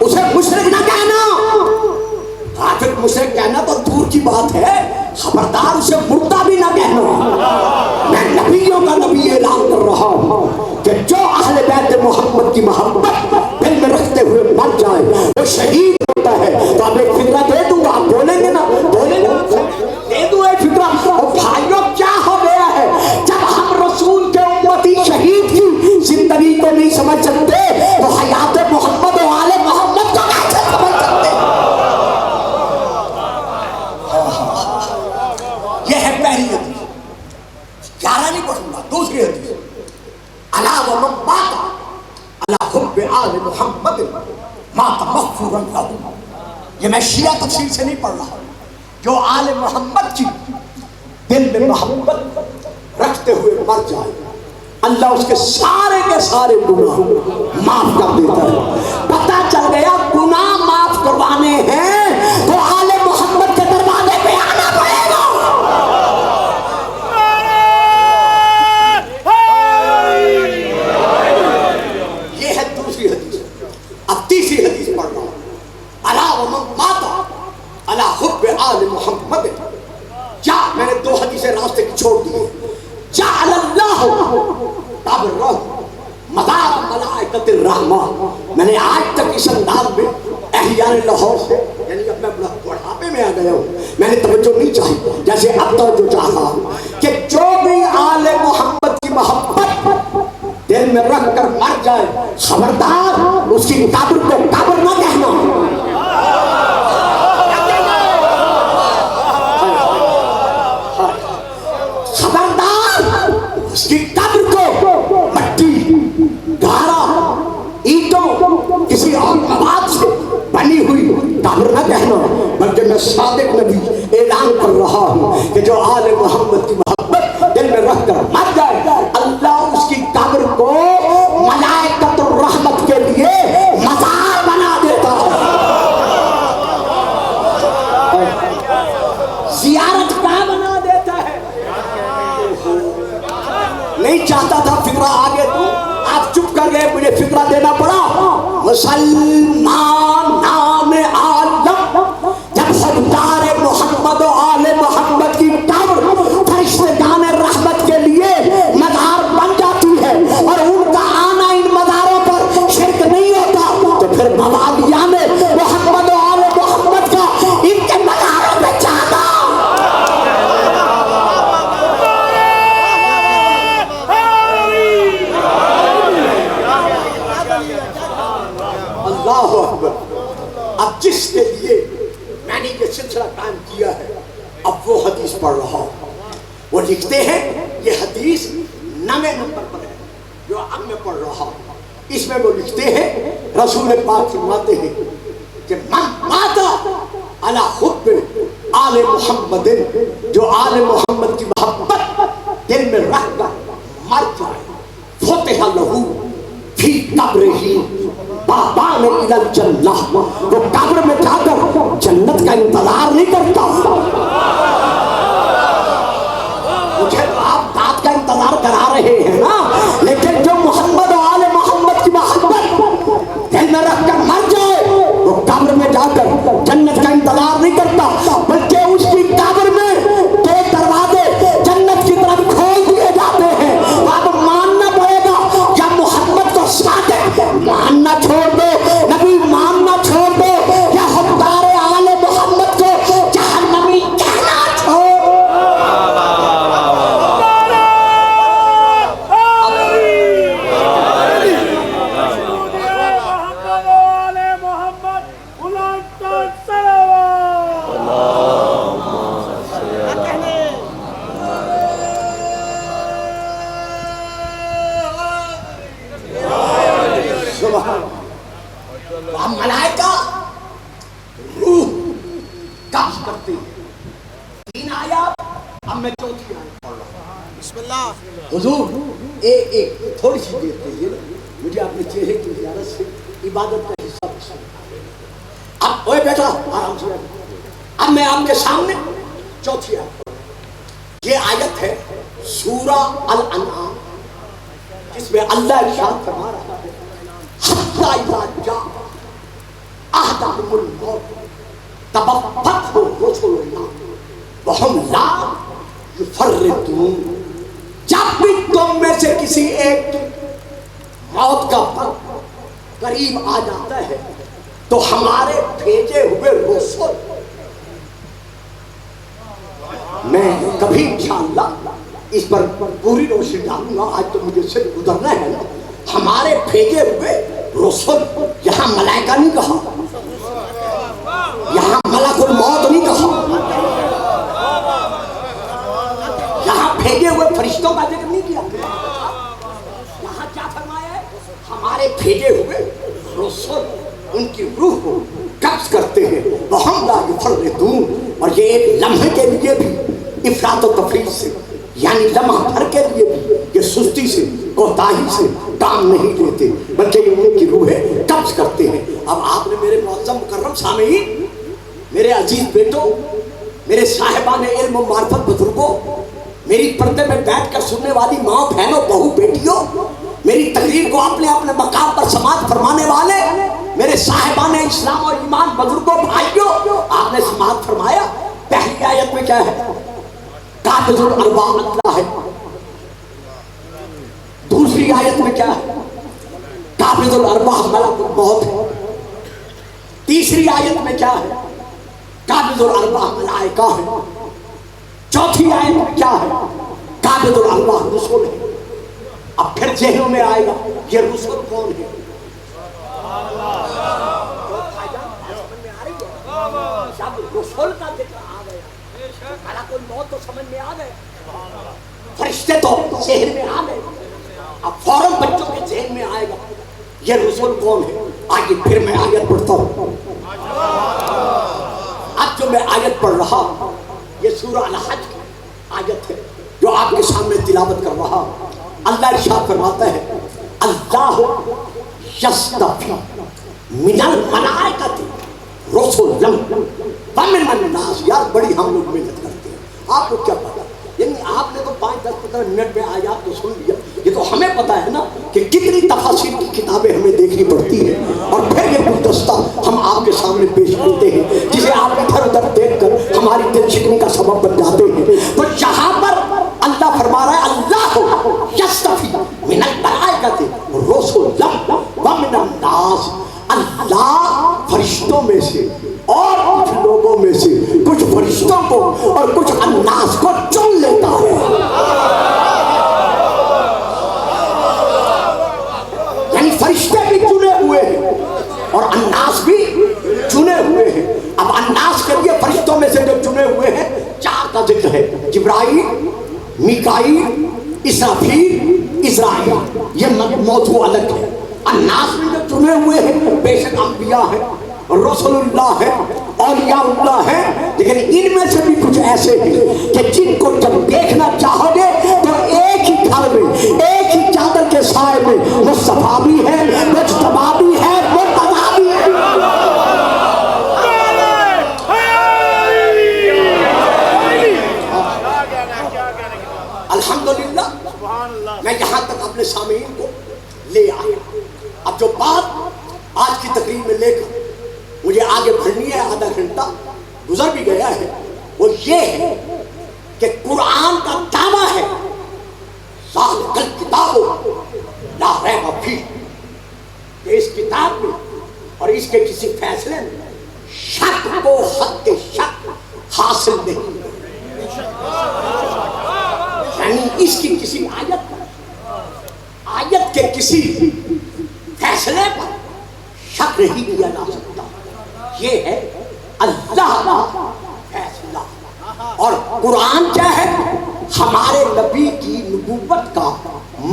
اسے مشرک نہ کہنا، کافر مشرک کہنا تو دور کی بات ہے، خبردار اسے مردہ بھی نہ کہنا۔ میں نبیوں کا نبی اعلان کر رہا ہوں کہ جو اہل بیت محمد کی محبت دل میں رکھتے ہوئے مر جائے وہ شہید ہوتا ہے۔ تو اب ایک فکرہ دے دوں گا، آپ بولیں گے نا؟ بولیں گے، دے دوں ایک فکرہ۔ اور بھائیوں کیا ہو گیا ہے، جب ہم رسول کے امتی شہید کی زندگی کو نہیں سمجھ سکتے تو حیات محمد و آل محمد کو کیسے سمجھ سکتے؟ یہ ہے پہلی حدیث، 11 نہیں پڑھوں گا۔ دوسری حدیث الا ومن مات علی حب آل محمد مات مغفورا لہ، یہ میں شیعہ تفسیر سے نہیں پڑھ رہا، جو آل محمد کی دل میں محبت رکھتے ہوئے مر جائے اللہ اس کے سارے گناہ معاف کر دیتا ہے۔ پتہ چل گیا گناہ معاف کروانے ہیں تو آل محمد کے دروازے پہ آنا پڑے گا۔ یہ ہے دوسری حدیث۔ اب تیسری حدیث پڑھ رہا ہوں، الا ومن مات علی حب آل محمد، میں نے 2 حدیثیں راستے کی چھوڑ دی ہیں۔ جعل اللہ قبرہ مدار ملائکۃ الرحمہ الرحمہ. میں نے آج تک اس انداز میں احیان لاہور سے یعنی اب میں بڑھاپے میں آ گیا ہوں, میں نے توجہ نہیں چاہی, جیسے اب توجہ چاہا کہ جو بھی آل محمد کی محبت دل میں رکھ کر مر جائے, خبردار اس کی قبر کو قبر نہ کہنا. خبردار اس کی قبر کو مٹی, گارا, اینٹوں, کسی اور مواد سے بنی ہوئی قبر نہ کہنا, بلکہ میں صادق نبی اعلان کر رہا ہوں کہ جو آل محمد کی محبت دل میں رکھ کر مر جائے, اللہ اس کی قبر کو ملائکۃ الرحمت کے لیے مزار بنا دیتا ہے. زیارت کا بنا دیتا ہے. نہیں چاہتا تھا فکرہ آگے تو آپ چپ کر گئے, مجھے فکرہ دینا پڑا. مسلمان نام عالم جب سردار محمد و آل محمد کی قبر فرشتگان رحمت کے لیے مزار بن جاتی ہے اور ان کا آنا ان مزاروں پر شرک نہیں ہوتا, تو پھر مبادیان محمد و آل محمد کا ان کے مزاروں پہ جانا. اللہ اکبر. اب جس کے لیے میں نے یہ سلسلہ قائم کیا ہے, اب وہ حدیث پڑھ رہا ہوں. وہ لکھتے ہیں, یہ حدیث 9 نمبر پر ہے جو اب میں پڑھ رہا ہوں. اس میں وہ لکھتے ہیں, رسول پاک فرماتے ہیں کہ من مات علی حب آل محمد, جو آل محمد کی محبت دل میں رکھ کر مر جائے, فتح لہو فی قبرہ بابان الی الجنہ, وہ قبر میں جا کر جنت کا انتظار نہیں کرتا. مجھے تو آپ داد کا انتظار کرا رہے ہیں نا, لیکن جو محمد و آل محمد کی محبت دل میں رکھ کر مر جائے, وہ قبر میں جا کر جنت کا انتظار نہیں کرتا, بلکہ اس کی قبر میں 2 دروازے جنت کی طرف کھول دیے جاتے ہیں. اب ماننا پڑے گا, یا محمد کو صادق ماننا چھوڑ دو, نبی ماننا چھوڑ دو, یا حبدار آل محمد کو جہنمی کہنا چھوڑ. ہم ملائکہ روح قبض کرتے ہیں. 3 آیات, اب میں 4تھی آیت پڑھ رہا ہوں. بسم اللہ. حضور ایک تھوڑی سی دیر کے لیے مجھے اپنے چہرے کی زیارت سے عبادت کا حصہ پسند. اب اوے بیٹا آرام سے, اب میں آپ کے سامنے 4تھی آیت پڑھ رہا ہوں. یہ آیت ہے سورہ الانعام, جس میں اللہ ارشاد فرما رہا ہے حتی اذا جاء احدهم الموت توفته رسلنا وهم لا يفرطون. جب بھی تم میں سے کسی ایک کی موت کا وقت قریب آ جاتا ہے تو ہمارے بھیجے ہوئے رسول, میں کبھی انشاءاللہ اس پر پوری روشنی ڈالوں گا, آج تو مجھے صرف گزرنا ہے نا. ہمارے بھیجے ہوئے رسول, یہاں ملائکہ نہیں کہا, یہاں ملک الموت نہیں کہا, یہاں بھیجے ہوئے فرشتوں کا ذکر نہیں کیا. یہاں کیا فرمایا ہے, ہمارے بھیجے ہوئے رسول ان کی روح کو قبض کرتے ہیں. وَهُمْ لَا يُفَرِّطُونَ. اور یہ ایک لمحے کے لیے بھی افراط و تفریط سے, یعنی لمحہ بھر کے لیے بھی یہ سستی سے کوتاہی سے کام نہیں لیتے, بلکہ یہ ان کی روح ہے قبض کرتے ہیں. اب آپ نے میرے معظم مکرم سامعین, میرے عزیز بیٹوں, میرے صاحبان علم و معرفت بزرگوں, میری پردے میں بیٹھ کر سننے والی ماں بہنوں بہو بیٹیوں, میری تقریر کو اپنے اپنے مقام پر سماعت فرمانے والے میرے صاحبان اسلام اور ایمان بزرگوں بھائیوں, آپ نے سماعت فرمایا. پہلی آیت میں کیا ہے, قابض الارواح اللہ ہے. دوسری آیت میں کیا ہے, قابض قابض الارواح ملک الموت ہے. تیسری آیت میں کیا ہے؟ قابض الارواح ملائکہ ہے. چوتھی آیت میں کیا ہے؟ قابض الارواح رسول ہے. اب پھر ذہنوں میں آئے گا یہ رسول کون ہے؟ جب رسول کا ذکر آ گیا ملک الموت تو سمجھ میں آ گئے, فرشتے تو ذہن میں آ گئے. اب فوراً بچوں کے ذہن میں آئے گا یہ رسول کون ہے. آگے پھر میں آیت پڑھتا ہوں. اب جو میں آیت پڑھ رہا یہ سورہ الحج کی آیت ہے جو آپ کے سامنے تلاوت کر رہا. اللہ ارشاد فرماتا ہے اللہ یصطفی من الملائکۃ رسلا ومن الناس. یار بڑی ہم لوگ محنت کرتے ہیں, آپ کو کیا پتا, یعنی آپ نے تو 5-10-15 منٹ میں آیات تو سن لیا. یہ تو ہمیں پتا ہے نا کہ کتنی تفاسیر کی کتابیں ہمیں دیکھنی پڑتی ہیں, اور پھر یہ گلدستہ ہم آپ کے سامنے پیش کرتے ہیں جسے آپ ادھر ادھر دیکھ کر ہماری دل شکنی کا سبب بن جاتے ہیں. تو یہاں پر اللہ فرما رہا ہے اللہ یصطفی من الملائکۃ رسلا ومن الناس. اللہ فرشتوں میں سے اور کچھ لوگوں میں سے کچھ فرشتوں کو اور کچھ الناس کو چن لیتا ہے. یعنی فرشتے بھی چنے ہوئے ہیں اور الناس بھی چنے ہوئے ہیں. اب الناس کے لیے فرشتوں میں سے جو چنے ہوئے ہیں 4 کا ذکر ہے, جبرائیل, میکائیل, اسرافیل, اسرائیل. یہ موضوع الگ ہے. الناس میں جو چنے ہوئے ہیں بے شک انبیاء ہیں, رسول اللہ ہے, اولیاء اللہ ہے, لیکن ان میں سے بھی کچھ ایسے ہیں کہ جن کو جب دیکھنا چاہو گے تو ایک ہی گھر میں ایک ہی چادر کے سائے میں مصطفیٰ بھی ہے, مجتبیٰ بھی ہے, مرتضیٰ بھی ہے. الحمدللہ میں یہاں تک اپنے سامعین کو لے آیا. اب جو بات آج کی تقریر میں لے کر مجھے آگے بڑھنی ہے, آدھا گھنٹہ گزر بھی گیا ہے, وہ یہ ہے کہ قرآن کا دعویٰ ہے ذالک الکتاب لا ریب فیہ, کہ اس کتاب میں اور اس کے کسی فیصلے میں شک کو حد کے شک حاصل نہیں. یعنی اس کی کسی آیت کے کسی فیصلے پر شک نہیں کیا جا سکتا. یہ ہے اللہ کا فیصلہ. اور قرآن کیا ہے؟ ہمارے نبی کی نبوت کا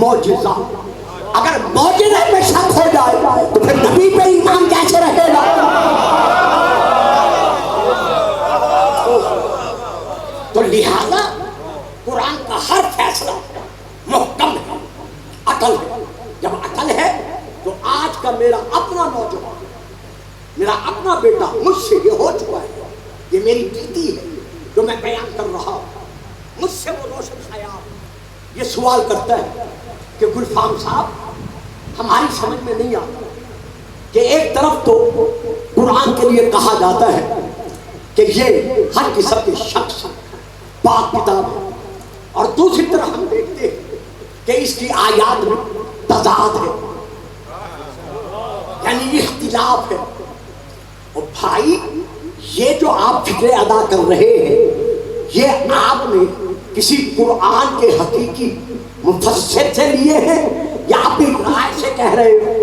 معجزہ. اگر معجزے میں شک ہو جائے تو پھر نبی پہ ایمان کیسے رہے گا؟ تو لہذا قرآن کا ہر فیصلہ محکم ہے, عقل ہے. جب عقل ہے تو آج کا میرا اپنا نوجوان, میرا اپنا بیٹا مجھ سے یہ ہو چکا ہے, یہ میری بیٹی ہے جو میں بیان کر رہا ہوں, مجھ سے وہ روشن خیال یہ سوال کرتا ہے کہ گلفام صاحب ہماری سمجھ میں نہیں آتا کہ ایک طرف تو قرآن کے لیے کہا جاتا ہے کہ یہ ہر قسم کے شخص پاک کتاب ہے, اور دوسری طرف ہم دیکھتے ہیں کہ اس کی آیات میں تضاد ہے, یعنی اختلاف ہے. اور بھائی یہ جو آپ فکر ادا کر رہے ہیں یہ آپ نے کسی قرآن کے حقیقی مفسر سے لیے ہیں یا اپنی رائے سے کہہ رہے ہیں؟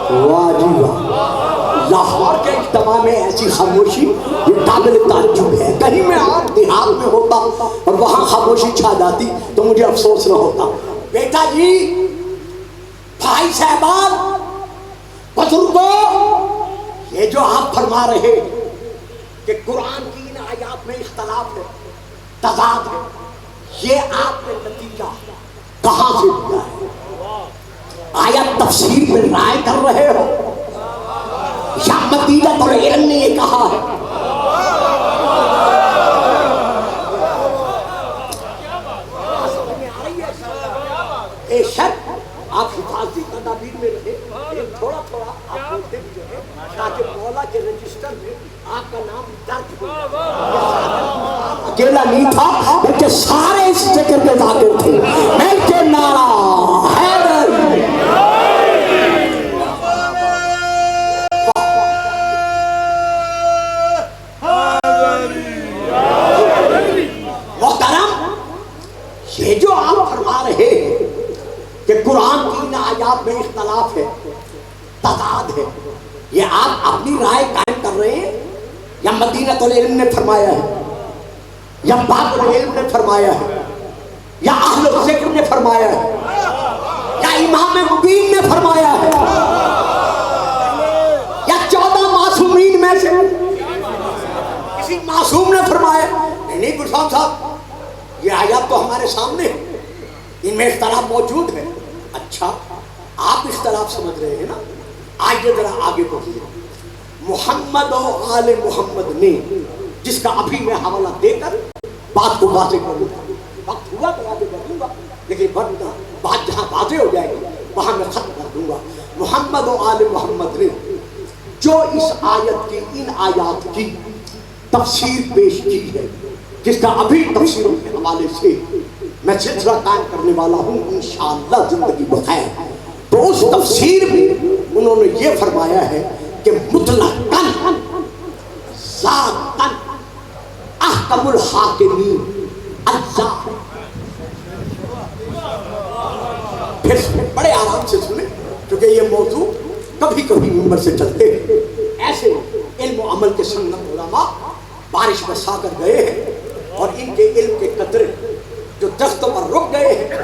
واہ جی واہ, لاہور کے اجتماع میں ایسی خاموشی یہ قابل تعجب ہے. کہیں میں آپ دیہات میں ہوتا اور وہاں خاموشی چھا جاتی تو مجھے افسوس نہ ہوتا. بیٹا جی, بھائی صاحبان, بزرگوں, یہ جو آپ فرما رہے کہ قرآن کی ان آیات میں اختلاف ہے, تضاد ہے, یہ آپ نے نتیجہ کہاں سے لیا ہے؟ آیا تفسیر میں رائے کر رہے ہو یا مدینہ العلم نے یہ کہا ہے؟ بے شک آپ حفاظتی تدابیر میں رہے, تھوڑا تھوڑا آپ بولتے بھی رہے تاکہ مولا کے رجسٹر میں آپ کا نام درج ہو. اکیلا نہیں تھا بلکہ سارے اس ذکر پہ ذاکر تھے. مل کے نعرہ حیدر تضاد ہے. یہ آپ اپنی رائے قائم کر رہے ہیں یا مدینۃ العلم نے فرمایا ہے یا باب العلم نے فرمایا ہے یا اہل الذکر نے فرمایا ہے یا امام مبین نے فرمایا ہے یا 14 معصومین میں سے کسی معصوم نے فرمایا؟ نہیں گلفام صاحب، یہ آیات تو ہمارے سامنے ہے، ان میں اختلاف موجود ہے. اچھا آپ اختلاف سمجھ رہے ہیں نا؟ آئیے ذرا آگے بڑھیے. محمد و آل محمد نے، جس کا ابھی میں حوالہ دے کر بات کو واضح کروں گا، وقت ہوا تو آگے بڑھوں گا، لیکن ورنہ بات جہاں واضح ہو جائے گی وہاں میں ختم کر دوں گا. محمد و آل محمد نے جو اس آیت کی، ان آیات کی تفسیر پیش کی ہے، جس کا ابھی تفسیروں کے حوالے سے میں سلسلہ قائم کرنے والا ہوں انشاءاللہ زندگی بخیر. تو اس تفسیر میں انہوں نے یہ فرمایا ہے کہ مطلقاً ذاتاً احکم الحاکمین اللہ. پھر بڑے آرام سے سنیں کیونکہ یہ موضوع کبھی کبھی ممبر سے چلتے ہیں. ایسے علم و عمل کے سنگم علماء بارش میں سا کر گئے ہیں اور ان کے علم کے قطرے جو درختوں پر رک گئے ہیں،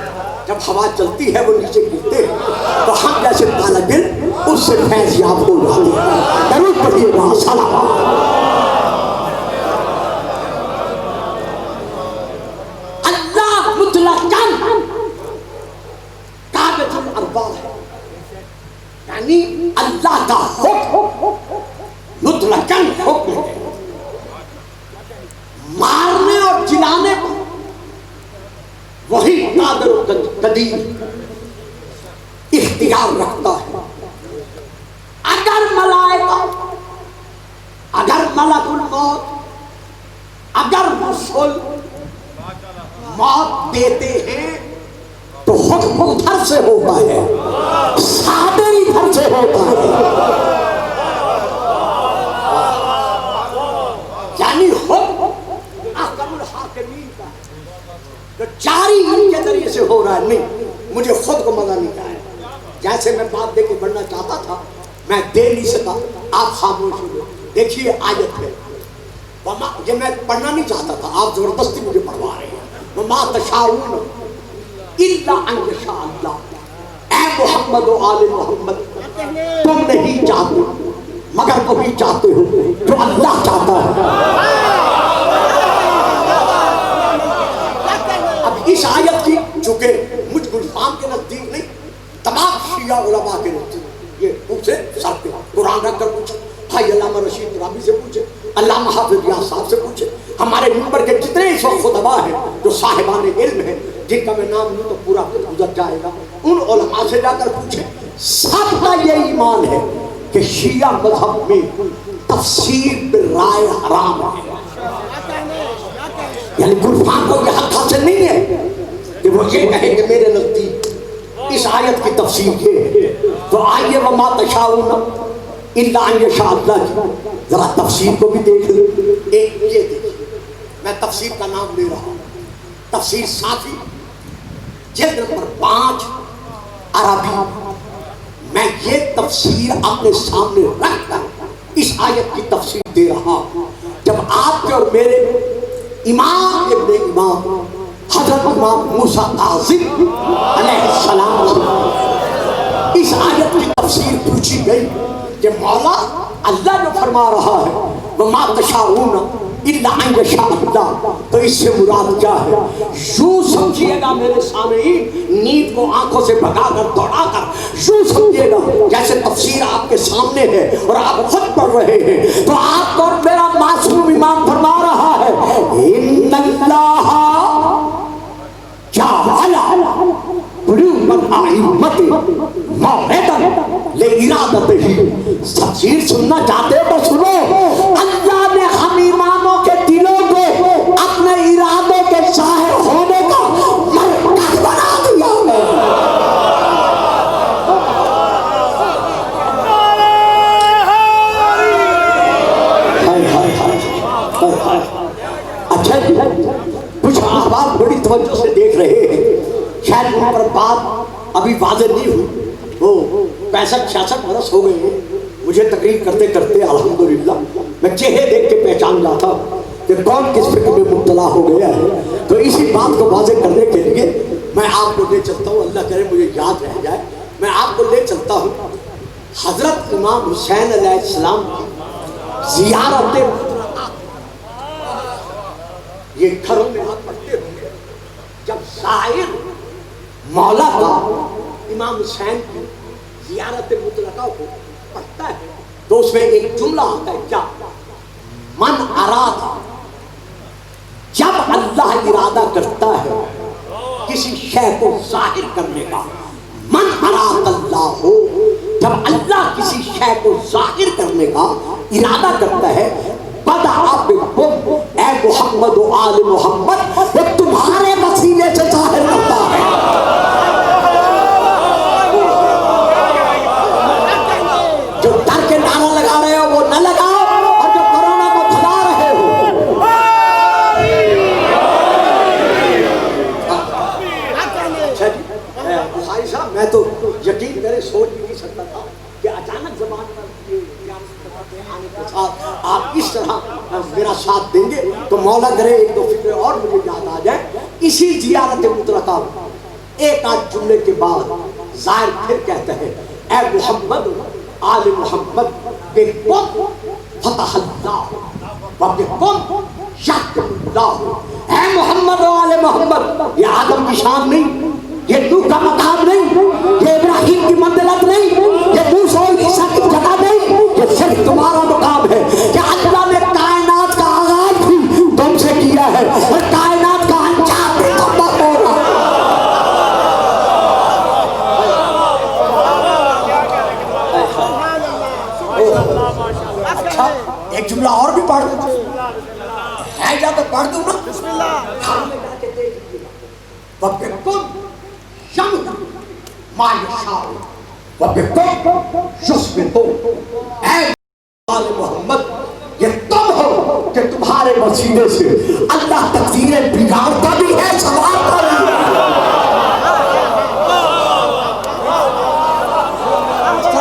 جب ہوا چلتی ہے وہ نیچے گرتے ہیں، تو ہم جیسے طالب علم اس سے فیض یاب ہو جاتے ہیں. درود پڑھیے گا. سلام. اللہ مطلقاً قابض الارواح ہے، یعنی اللہ کا حکم مطلقاً حکم ہے. مارنے اور جلانے پر وہی قادر و قدیر اختیار رکھتا ہے. اگر ملائکہ، اگر ملک الموت، اگر رسول موت دیتے ہیں تو حکم ادھر سے ہوتا ہے، صادر ادھر سے ہوتا ہے. یعنی حکم احکم الحاکمین کا جو جاری ان کے ذریعے سے ہو رہا ہے. نہیں، مجھے خود کو مزہ نہیں آیا. جیسے میں بات دے کے بڑھنا چاہتا تھا میں دے نہیں سکا، آپ خاموش ہو گئے. دیکھیے آیت ہے، یہ میں پڑھنا نہیں چاہتا تھا، آپ زبردستی مجھے پڑھوا رہے ہیں. وَمَا تَشَاءُونَ إِلَّا أَن يَشَاءَ اللَّهُ. اے محمد و آل محمد، تم نہیں چاہتے مگر وہی چاہتے ہو جو اللہ چاہتا ہے. اب اس آیت کی چونکہ مجھ گلفام کے نزدیک نہیں، تمام شیعہ علماء کے نزدیک یہ پوچھے سر پہ قرآن رکھ کر پوچھے، بھائی علامہ رشید رابی سے پوچھے، علامہ حافظ ریاض صاحب سے پوچھے، ہمارے ممبر کے جتنے اس وقت خطباء ہیں جو صاحبان علم ہیں، جن کا میں نام لوں تو پورا گزر جائے گا، ان علماء سے جا کر پوچھے. سب کا یہ ایمان ہے کہ شیعہ مذہب میں تفسیر بالرائے حرام ہے. یعنی گلفام کو یہ حق حاصل نہیں ہے کہ وہ یہ کہے کہ میرے نزدیک اس آیت کی تفسیر یہ ہے. تو آئیے وَمَا تَشَاءُونَ إِلَّا أَن يَشَاءَ اللَّهُ کی ذرا تفسیر کو بھی دیکھ لیں. ایک یہ دیکھیے، میں تفسیر کا نام لے رہا ہوں، تفسیر صافی جلد نمبر 5 عربی. میں یہ تفسیر اپنے سامنے رکھ کر اس آیت کی تفسیر دے رہا ہوں. جب آپ کے اور میرے امام ابن امام حضرت امام موسیٰ کاظم علیہ السلام سے اس آیت کی تفسیر پوچھی گئی کہ مولا اللہ جو فرما رہا ہے وَمَا تَشَاءُونَ إِلَّا أَن يَشَاءَ اللَّهُ، تو اس سے مراد کیا ہے؟ یوں سمجھیے گا میرے سامعین، نیند کو آنکھوں سے بھگا کر دوڑا کر یوں سمجھیے گا جیسے تفسیر آپ کے سامنے ہے اور آپ خود پڑھ رہے ہیں. تو آپ کو میرا معصوم امام فرما رہا ہے إِنَّ اللَّهَ جَعَلَ قُلُوبَ الْأَئِمَّةِ مَوْعِظَةً لِإِرَادَتِهِ. تفسیر سننا چاہتے ہو تو سنو. اللہ نے ہم اماموں کے دلوں کو اپنے ارادے کے ظاہر ہونے کا مرکز بنا دیا ہے. اچھا کچھ احباب بڑی توجہ سے دیکھ رہے ہیں، شاید ان پر بات ابھی واضح نہیں ہوئی. وہ 65 برس ہو گئے ہیں مجھے تقریر کرتے کرتے الحمدللہ میں چہرے دیکھ کے پہچان جاتا کہ کون کس فکر میں مبتلا ہو گیا ہے. تو اسی بات کو واضح کرنے کے لیے میں آپ کو لے چلتا ہوں, اللہ کرے مجھے یاد رہ جائے, میں آپ کو لے چلتا ہوں حضرت امام حسین علیہ السلام کی زیارت. یہ گھروں میں آپ پڑھتے ہوں گے جب زائر مولا کا امام حسین کی زیارت مطلقہ کو پڑھتا ہے تو اس میں ایک جملہ آتا ہے, کیا من ارادہ, جب اللہ ارادہ کرتا ہے کسی شے کو ظاہر کرنے کا, من اراد اللہ ہو, جب اللہ کسی شے کو ظاہر کرنے کا ارادہ کرتا ہے, بدعا بکم, اے محمد و آل محمد, وہ تمہارے وسیلے سے ظاہر کرتا ہے. جو ڈر کے نعرہ لگا رہے ہو وہ نہ لگاؤ, اور جو کورونا کو پھیلا رہے ہو بخاری صاحب, میں تو یقین کرے سوچ بھی نہیں سکتا تھا کہ اچانک زبان پر آنے کے ساتھ آپ اس طرح میرا ساتھ دیں گے. تو مولا کرے ایک دو فکرے اور مجھے یاد آ جائے. اسی زیارت مطلقہ ایک آدھ جملے کے بعد زائر پھر کہتا ہے, اے محمد آل محمد, بکم فتح اللہ وبکم یحکم اللہ. اے محمد و آل محمد, یہ آدم کی شان نہیں, یہ نوح کا مقام نہیں, یہ ابراہیم کی منزلت نہیں, یہ موسیٰ و عیسیٰ کی جگہ نہیں, یہ صرف تمہارا مقام ہے کہ اللہ نے کائنات کا آغاز بھی تم سے کیا ہے اور کائنات کا انجام بھی تم پر ہوگا. اچھا ایک جملہ اور بھی پڑھ دوں ہے, یا تو پڑھ دوں نا, بسم اللہ. وَبِكُمْ يَمْدُ مَا يَشَاءُ وَبِكُمْ يُثْبِتُ. اے آل محمد, یہ تم ہو کہ تمہارے وسیلے سے اللہ تقدیریں بگاڑتا بھی ہے, سنوارتا بھی ہے.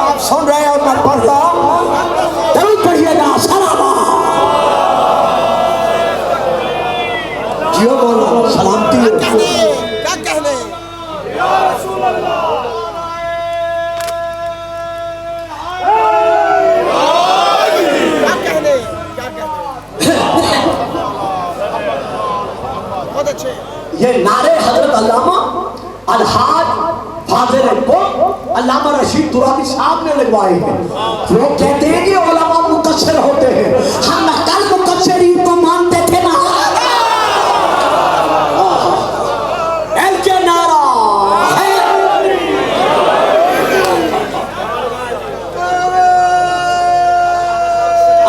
آپ سن رہے ہیں اور میں پڑھ رہا ہوں, ضرور پڑھیے گا. سلام جیو مولا, سلامتی ہو. کیا کہنے یا رسول اللہ, کیا کہنے بہت اچھے. یہ نعرے حضرت علامہ الحاج فاضل قوم علامہ رشید ترابی صاحب نے لگوائے ہیں. وہ کہتے ہیں کہ علماء مقصر ہوتے ہیں, ہم کل مقصرین کو مانتے تھے نا. ایل کے نعرہ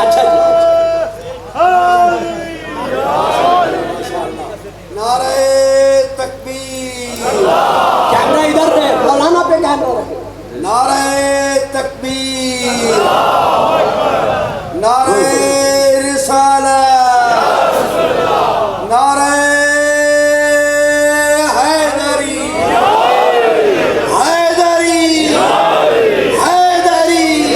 اچھا نعرہ تکبیر, کیمرہ ادھر ہے, مولانا پہ کیمرہ ہے. نعرہ تکبیر, نعرہ رسالت, نعرہ حیدری, حیدری, حیدری,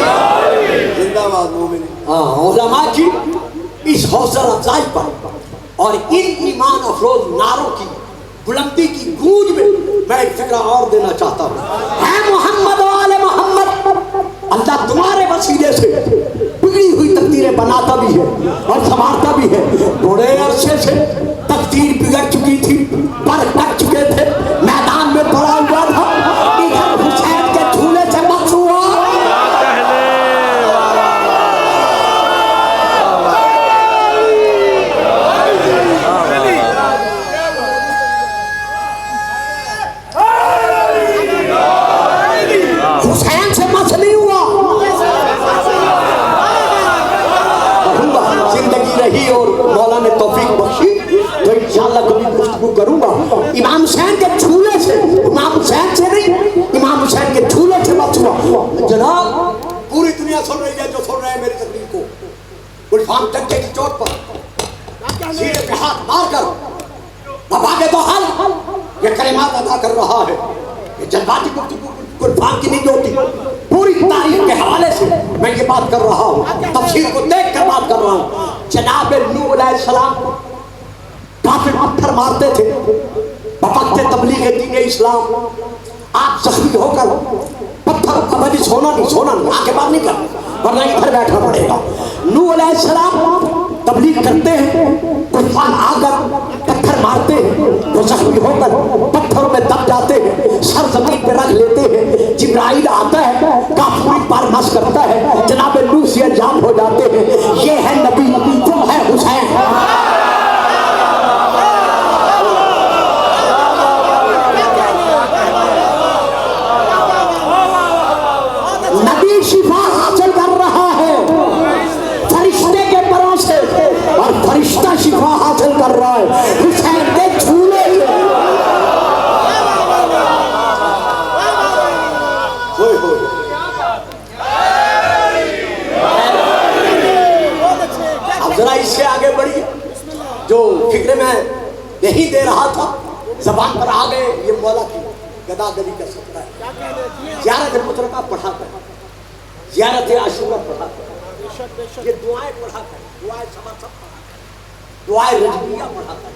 زندہ باد مومن. علماء کی اس حوصلہ افزائی پر اور ان ایمان افروز نعروں کی بلندی کی گونج میں میں ایک فکرہ اور دینا چاہتا ہوں. اے محمد و آل محمد, اللہ تمہارے وسیلے سے بگڑی ہوئی تقدیریں بناتا بھی ہے اور سنوارتا بھی ہے. بڑے عرصے سے تقدیر بگڑ چکی تھی, پر پک چکے تھے, میدان میں پڑا ہوا تھا, ادھر حسین کے جھولے سے مت ہوا. حسین سے مس نہیں ہوا. زندگی رہی اور مولا نے توفیق بخشی تو انشاءاللہ کبھی گفتگو کروں گا. امام حسین کے جھولے سے, امام حسین سے نہیں, امام حسین کے جھولے سے مس ہوا. جناب پوری دنیا سن رہی ہے جو سن رہے ہیں میری تقریر کو. گلفام چکے کی چوٹ پر سینے پہ ہاتھ مار کر بابا کے تو حل یہ کلمات ادا کر رہا ہے. یہ جذباتی گفتگو گلفام کی نہیں ہوتی. پوری تاریخ کے حوالے سے میں یہ بات کر رہا ہوں، تفسیر کو دیکھ کر بات کر رہا ہوں۔ جناب نوح علیہ السلام کافر پتھر مارتے تھے بوقت تبلیغ دین اسلام، آپ زخمی ہو کر پتھر ابدی سونا نہیں آنکھیں بار نہیں کر ورنہ ادھر بیٹھنا پڑے گا۔ نوح علیہ السلام تبلیغ کرتے ہیں، طوفان آ کر پتھر مارتے ہیں، وہ زخمی ہو کر پتھروں میں دب جاتے ہیں، سر زمین پہ رکھ لیتے ہیں، جبرائیل آتا ہے کافوری پر مس کرتا ہے، جناب نوح سے انجام ہو جاتے ہیں۔ یہ ہے نبی، تم ہے حسین۔ نبی شفا حاصل کر رہا ہے فرشتے کے پروں سے، اور فرشتہ شفا حاصل کر رہا ہے حسین کے چھولے سے۔ اب ذرا اس سے آگے بڑھیے، جو فکر میں یہی دے رہا تھا زبان پر آ گئے، یہ مولا کی گداگری کا صدقہ ہے۔ زیارت مترکہ پڑھا کر، زیارت عاشورہ پڑھا کر، یہ دعائیں پڑھا کر، دعائیں سب پڑھا کر، دعائیں رجبیہ پڑھا کر،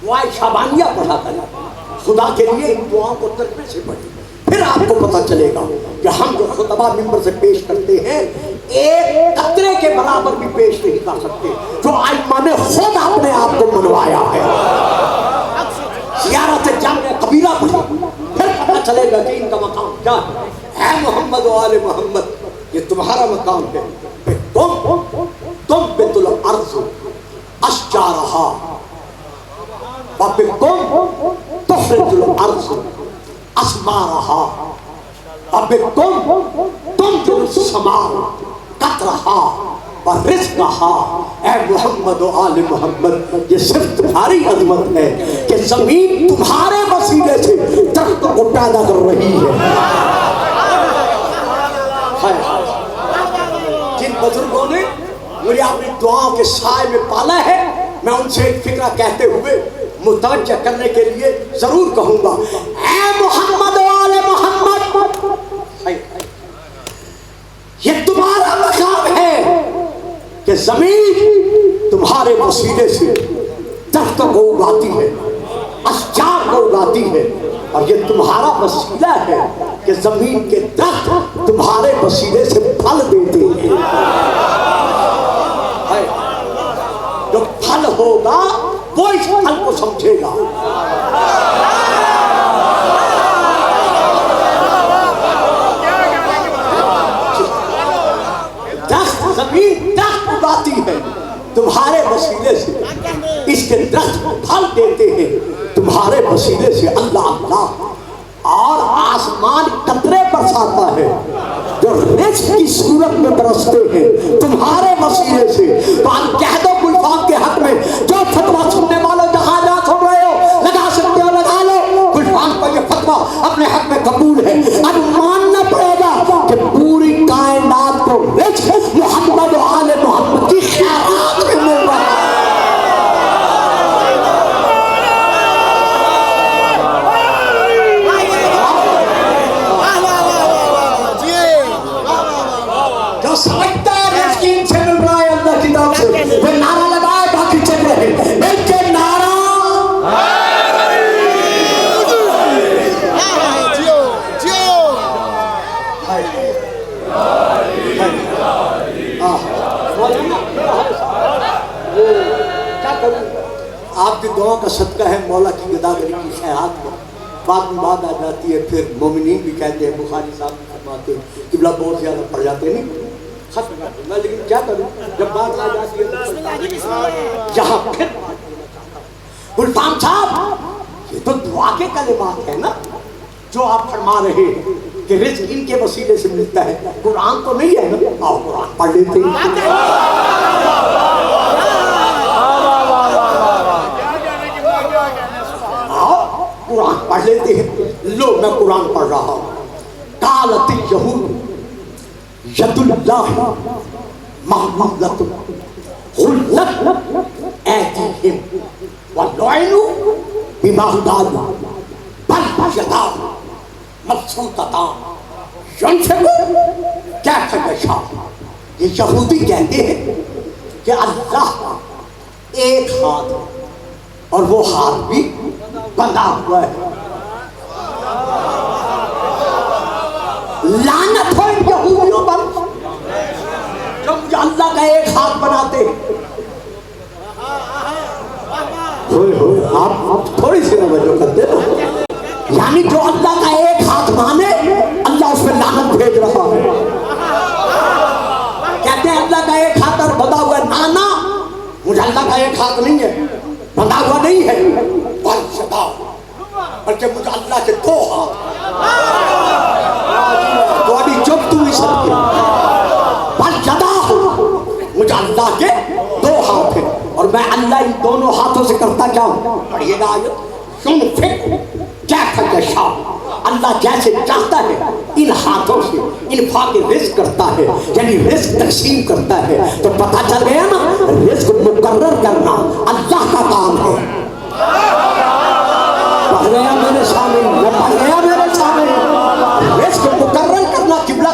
دعائیں شعبانیہ پڑھا کر، خدا کے لیے ان دعاؤں کو ترجمے سے پڑھیں، پھر آپ کو پتہ چلے گا کہ ہم جو خطبہ ممبر سے پیش کرتے ہیں ایک قطرے کے برابر بھی پیش نہیں کر سکتے جو ائمہ نے خود اپنے آپ کو منوایا ہے۔ زیارت جامع قبیلہ پڑھی، پھر پتہ چلے گا کہ ان کا مقام کیا ہے۔ اے محمد و آل محمد، یہ تمہارا مقام ہے۔ تم بنت الارض اشجارہا وبکم تخرج الارض اسمارہا وبکم تنزل السماء قطرہا ورزقہا۔ اے محمد و آل محمد، یہ صرف تمہاری عظمت ہے کہ زمین تمہارے وسیلے سے درخت کو پیدا کر رہی ہے۔ جن بزرگوں نے مجھے اپنی دعاؤں کے سائے میں پالا ہے، میں ان سے ایک فکرہ کہتے ہوئے متوجہ کرنے کے لیے ضرور کہوں گا، اے محمد و آل محمد، یہ تمہارا مقام ہے کہ زمین تمہارے وسیلے سے درخت کو اگاتی ہے، اشجار کو اگاتی ہے، اور یہ تمہارا وسیلہ ہے کہ زمین کے درخت تمہارے وسیلے سے پھل دیتے ہیں۔ جو پھل ہوگا وہ اس پھل کو سمجھے گا۔ زمین درخت اگاتی ہے تمہارے وسیلے سے، اس کے درخت کو پھل دیتے ہیں تمہارے وسیلے سے اللہ اللہ، اور آسمان قطرے برساتا ہے جو رزق کی صورت میں برستے ہیں تمہارے وسیلے سے۔ تو ہم کہہ دو گلفام کے حق میں، جو فتویٰ سننے والوں جہاں جہاں سن رہے ہو لگا سکتے ہو لگا لو، گلفام کا یہ فتویٰ اپنے حق میں قبول ہے۔ اب ماننا پڑے گا کہ پوری کائنات کو رزق محمد و آل محمد کی خیرات میں مل رہا ہے۔ جو سمجھتا ہے رزق ان سے مل رہا ہے اللہ کی طرف سے، وہ نعرہ لگائے باقی چل رہے مل کے نعرہ آپ کی دعا کا صدقہ ہے مولا کی گداگری کی خیرات میں بعد میں بات آ جاتی ہے، پھر مومنین بھی کہتے ہیں، بخاری صاحب فرماتے ہیں قبلہ بہت زیادہ پڑ جاتے نہیں ختم کر دوں میں، لیکن کیا کروں جب بات آ جاتی ہے یہاں پھر گلفام صاحب یہ تو دعا کے کلمات ہیں نا جو آپ فرما رہے ہیں کہ رزق ان کے وسیلے سے ملتا ہے، قرآن تو نہیں ہے نا، آؤ قرآن پڑھ لیتے ہیں۔ قرآن پڑھ لیتے ہیں، لو میں قرآن پڑھ رہا ہوں۔ قالت اليہود ید اللہ مغلولۃ غلت ایدیہم ولعنوا بما قالوا بل یداہ مبسوطتان کیا یہ یہودی کہتے ہیں کہ اللہ کا ایک ہاتھ اور وہ ہاتھ بھی بندھا ہوا ہے. لعنت ہو ان یہودیوں پر جو مجھے اللہ کا ایک ہاتھ بناتے ہیں. آپ تھوڑی سی توجہ کرتے ہیں. یعنی جو اللہ کا ایک ہاتھ مانے اللہ اس پہ لعنت بھیج رہا ہے. کہتے ہیں اللہ کا ایک ہاتھ اور بندھا ہوا ہے. نانا مجھے اللہ کا ایک ہاتھ نہیں ہے, بندھا ہوا نہیں ہے, بلکہ مجھے اللہ کے دو ہاتھ. تو ابھی چپ تو ہی سب کے بل جدا ہو, مجھے اللہ کے دو ہاتھ ہیں اور میں اللہ ان دونوں ہاتھوں سے کرتا کیا ہوں. پڑھیے گا آیت کیف یشاء. اللہ جیسے چاہتا ہے ان ہاتھوں سے انفاق رزق کرتا ہے, یعنی رزق تقسیم کرتا ہے. تو پتہ چل گیا نا, رزق مقرر کرنا اللہ کا کام ہے. پڑھ گیا میرے سامنے, میں پڑھ گیا میرے سامنے. رزق مقرر کرنا قبلہ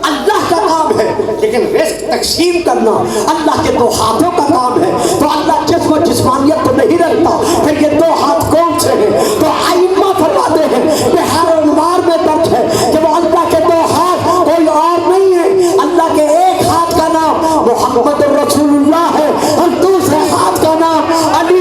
اللہ کا کام ہے, لیکن رزق تقسیم کرنا اللہ کے دو ہاتھوں کا کام ہے. تو اللہ جسم و جسمانیت تو نہیں رکھتا, پھر یہ دو ہاتھ کون سے ہیں؟ تو ائمہ فرماتے ہیں بہار انوار میں درج ہے کہ وہ اللہ کے دو ہاتھ کوئی اور نہیں ہے. اللہ کے ایک ہاتھ کا نام محمد رسول اللہ ہے اور دوسرے ہاتھ کا نام علی.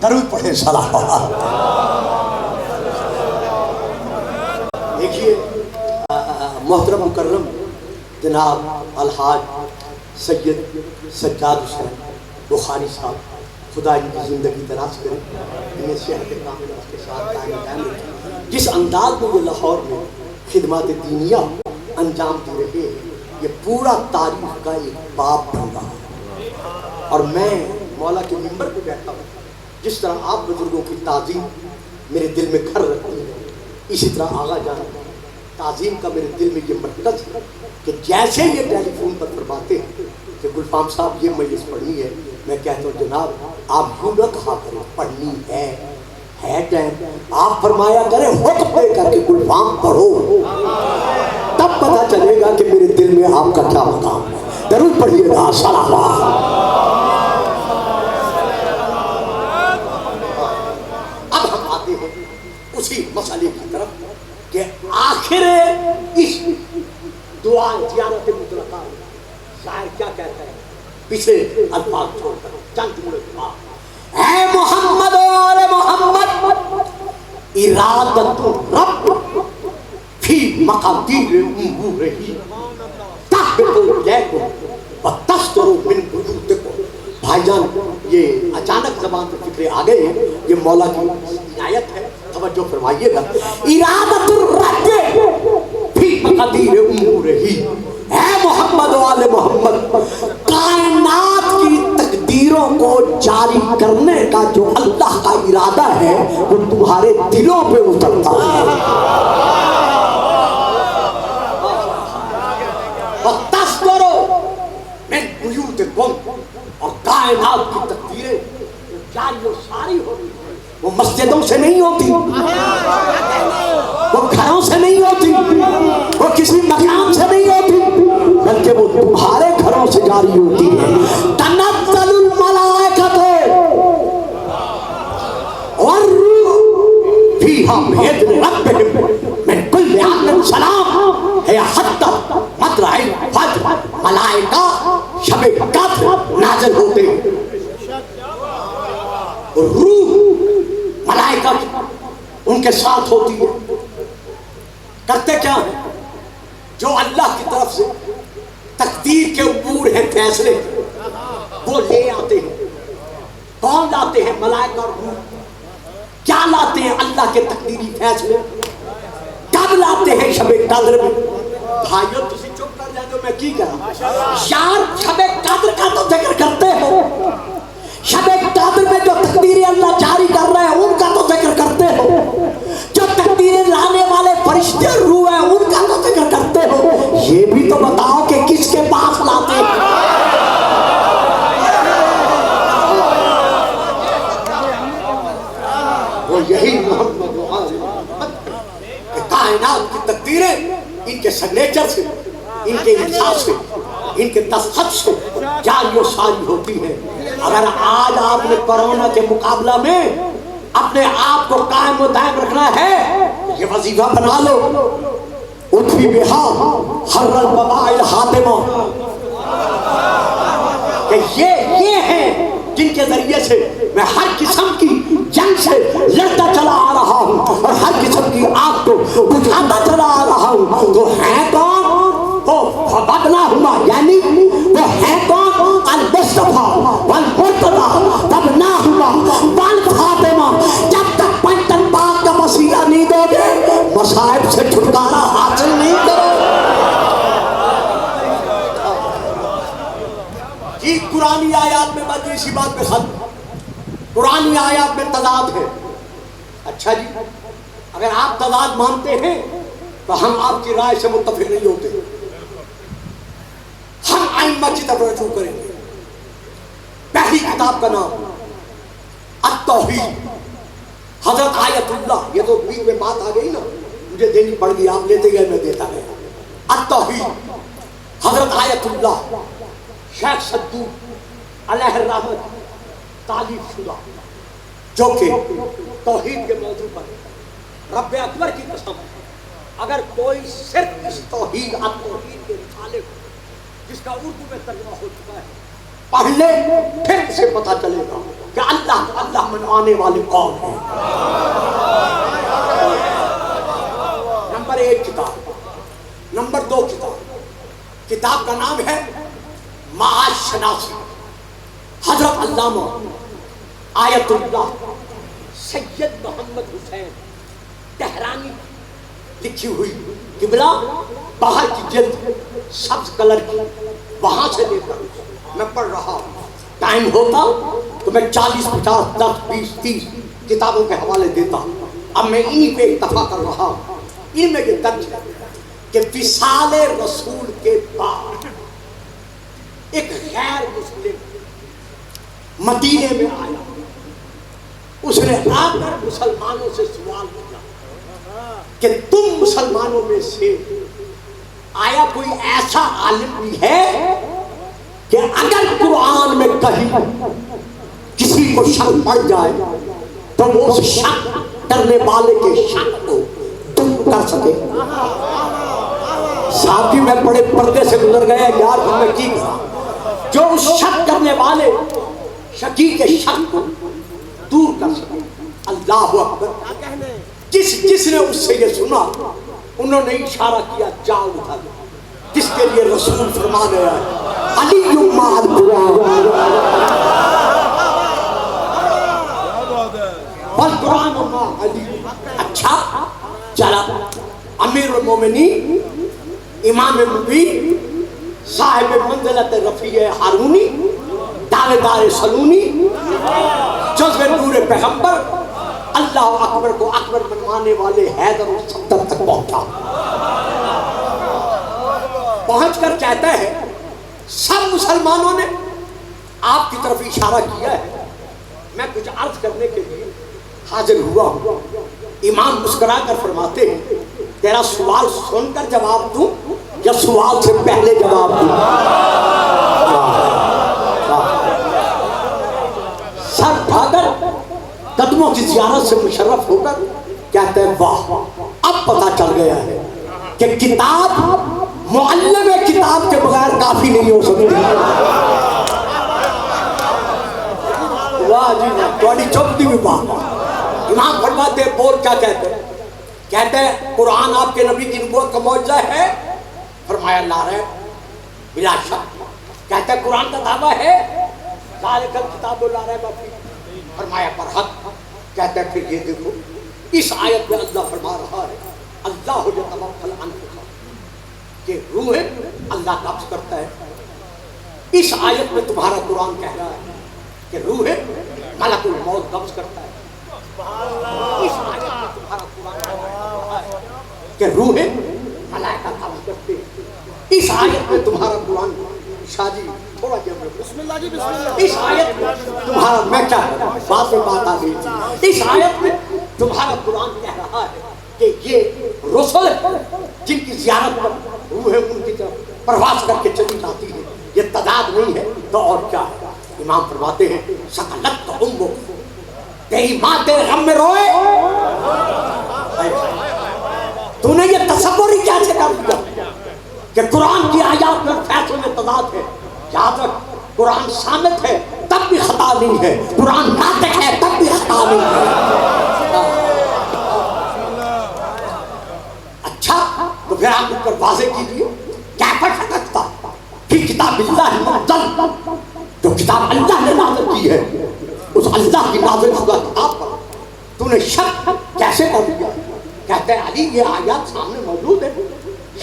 درود پڑھیں صلوات. دیکھیے محترم مکرم جناب الحاج سید سجاد حسین بخاری صاحب, خدا ان کی زندگی دراز کرے, انہیں صحت کاملہ کے ساتھ دائم رکھے. جس انداز میں وہ لاہور میں خدمات دینیہ انجام دے رہے ہیں, یہ پورا تاریخ کا ایک باب بن رہا ہے. اور میں مولا کے منبر پہ بیٹھا ہوں, جس طرح آپ بزرگوں کی تعظیم میرے دل میں گھر رکھتی ہے, اسی طرح آغا جان تعظیم کا میرے دل میں یہ مرکز ہے کہ جیسے یہ ٹیلی فون پر فرماتے ہیں کہ گلفام صاحب یہ مجلس پڑھنی ہے, میں کہتا ہوں جناب آپ یوں نہ کہا کریں پڑھنی ہے ٹائم. آپ فرمایا کریں حکم دے کر کے گلفام پڑھو, تب پتہ چلے گا کہ میرے دل میں آپ کا کیا مقام ہے. درود پڑھیے گا صلوات. اسی مسئلے کی طرف کہ آخر اس دعا زیارت مطلقہ شاعر کیا کہتا ہے, پچھلے الفاظ چھوڑ کر چند جملے دعا. اے محمد اور محمد ارادت رب فی مقادیر امورہی تحبط الیکم وتستر من وجودکم. بھائی جان یہ اچانک زبان پر فکرے آ گئے ہیں, یہ مولا کی عنایت ہے, توجہ فرمائیے گا. ارادت الرب فی مقادیر امورہی. اے محمد و آل محمد, کائنات کی تقدیروں کو جاری کرنے کا جو اللہ کا ارادہ ہے وہ تمہارے دلوں پہ اترتا ہے. وَتَصْدُرُ مِنْ بُيُوتِكُمْ, اور کائنات کی تقدیریں جاری و ساری ہوتی ہیں. وہ مسجدوں سے نہیں ہوتی, وہ گھروں سے نہیں ہوتی, وہ کسی مقام سے نہیں ہوتی, بلکہ وہ تمہارے گھروں سے جاری ہوتی ہے. تنزل الملائکۃ والروح فیہا بإذن ربہم من کل امر سلام. ہے حتی مطلع الفجر, ملائکہ شب قدر نازل ہوتے ہیں. روح ملائکہ ان کے ساتھ ہوتی ہے. کرتے کیا ہیں؟ جو اللہ کی طرف سے تقدیر کے امور ہیں, فیصلے وہ لے آتے ہیں. کون لاتے ہیں؟ ملائکہ اور روح. کیا لاتے ہیں؟ اللہ کے تقدیری فیصلے. کب کب لاتے ہیں شب قدر میں؟ بھائیو تسی چپ کر جائے تو میں کی کرا یار شب قدر کا تو ذکر کرتے ہو، شب قدر میں جو تقدیر اللہ جاری کر رہے ہیں ان کا تو ذکر کرتے ہو، جو تقدیر لانے والے فرشتے روح ہیں ان کا تو ذکر کرتے ہو، یہ بھی تو بتاؤ کہ کس کے پاس لاتے ہیں؟ وہ یہی محمد کہ کائنات کی تقدیریں ان کے سگنیچر سے، ان کے احساس سے، ان کے دستخط سے جاری و ساری ہوتی ہے۔ اگر آج آپ نے کرونا کے مقابلہ میں اپنے آپ کو قائم و دائم رکھنا ہے یہ وظیفہ بنا لو، اٹھی بہا حر البوائل حاتمہ، کہ یہ ہیں جن کے ذریعے سے میں ہر قسم کی جنگ سے لڑتا چلا آ رہا ہوں اور ہر قسم کی آگ کو بجھاتا چلا آ رہا ہوں۔ تو ہے کون؟ وہ بدنا ہوا، یعنی وہ ہے کون؟ المصطفیٰ والمرتضیٰ بدنا ہوا والفاطمہ۔ جب تک پنجتن پاک کا وسیلہ نہیں دو گے مصائب سے چھٹکارا حاصل نہیں کرو۔ جی قرآنی آیات میں بات اسی بات پہ ختم، قرآنی آیات میں تضاد ہے۔ اچھا جی اگر آپ تضاد مانتے ہیں تو ہم آپ کی رائے سے متفق نہیں ہوتے، ہم ائمہ کی طرف رجوع کریں گے۔ پہلی کتاب کا نام التوحید، حضرت آیت اللہ، یہ تو بیچ میں بات آ گئی نا مجھے دینی پڑ گئی، آپ لیتے گئے میں دیتا گیا۔ التوحید حضرت آیت اللہ شیخ صدوق علیہ الرحمت تعلیف شدہ، جو کہ توحید کے موضوع پر رب اکبر کی قسم اگر کوئی صرف اس توحید التوحید کے رسالے کو جس کا اردو میں ترجمہ ہو چکا ہے پڑھ لے پھر اسے پتہ چلے گا کہ اللہ منوانے والے کون ہیں۔ نمبر 1 کتاب، نمبر 2 کتاب کا نام ہے معاش شناسی، حضرت علامہ آیت اللہ سید محمد حسین تہرانی لکھی ہوئی، قبلہ باہر کی جلد سبز کلر کی، وہاں سے لے کر میں پڑھ رہا ہوں۔ ٹائم ہوتا تو میں 40 50 10 20 30 کتابوں کے حوالے دیتا، اب میں انہی پہ اکتفا کر رہا ہوں۔ ان میں یہ درج ہے کہ وصال رسول کے بعد ایک غیر مسلم مدینے میں آیا، اس نے آ کر مسلمانوں سے سوال کیا کہ تم مسلمانوں میں سے آیا کوئی ایسا عالم بھی ہے کہ اگر قرآن میں کہیں کسی کو شک پڑ جائے تو وہ اس شک کرنے والے کے شک کو دور کر سکے؟ ساتھی میں بڑے پردے سے گزر گئے یار، میں کی کرا جو اس شک کرنے والے شکی کے شک کو دور کر سکے۔ اللہ اکبر۔ جس نے اس سے یہ سنا انہوں نے اشارہ کیا جا اٹھا، جس کے لیے رسول فرما گیا ہے علی مال قرآن علی۔ اچھا چلا، امیر المومنین امام مبین صاحب منزلت رفیع ہارونی دعوے دار سلونی جذب نور پیغمبر اللہ اکبر کو اکبر بنوانے والے حیدر اور صفدر تک پہنچا، پہنچ کر کہتا ہے سب مسلمانوں نے آپ کی طرف اشارہ کیا ہے، میں کچھ عرض کرنے کے لیے حاضر ہوا ہوں۔ امام مسکرا کر فرماتے ہیں تیرا سوال سن کر جواب دوں یا سوال سے پہلے جواب دوں؟ سر اٹھا کر قدموں کی زیارت سے مشرف ہو کر کہتے ہیں واہ، اب پتہ چل گیا ہے کہ کتاب معلم کتاب کے بغیر کافی نہیں ہو سکتی۔ واہ جی تھوڑی چپتی بھی بات۔ امام فرماتے بول کیا کہتے ہیں؟ کہتے ہیں قرآن آپ کے نبی کی نبوت کا معجزہ ہے؟ فرمایا لا رہے بلا شک۔ کہتے ہیں قرآن کا دعویٰ ہے؟ ذالک الکتاب لا ریب فیہ۔ فرمایا پر حق۔ کہتے ہیں پھر یہ دیکھو اس آیت میں اللہ فرما رہا ہے اللہ یتوفی الانفس کہ روح اللہ قبض کرتا ہے. اس آیت میں تمہارا قرآن کہہ رہا ہے کہ روح ملک الموت قبض کرتا ہے. اس آیت میں تمہارا قرآن کہہ رہا ہے کہ روح ملائکہ قبض کرتے ہیں. اس آیت میں تمہارا قرآن شاہ جی تھوڑا جب بسم اللہ جی بسم اللہ. اس آیت میں تمہارا میں کیا بات میں بات آ گئی تھی. اس آیت میں تمہارا قرآن کہہ رہا ہے کہ یہ رسول جن کی زیارت پر روح ان کی طرف پرواز کر کے چلی جاتی ہے یہ تعداد نہیں ہے تو اور کیا ہے. امام فرماتے ہیں سکلت امو تیری ماں تیرے غم میں روئے. تو نے یہ تصور ہی کیسے کر دیا کہ قرآن کی آیات میں فیصلے میں تعداد ہے. یاد رکھ قرآن سامت ہے تب بھی خطا نہیں ہے, قرآن ناطق ہے تب بھی خطا نہیں ہے. اچھا تو پھر آپ اوپر واضح کیجیے کیف شکتا فی کتاب اللہ منزل, جو کتاب اللہ نے نازل کی ہے اس اللہ کی نازل شدہ کتاب پر تو نے شک کیسے کر دیا. کہتے ہیں علی یہ آیات سامنے موجود ہے,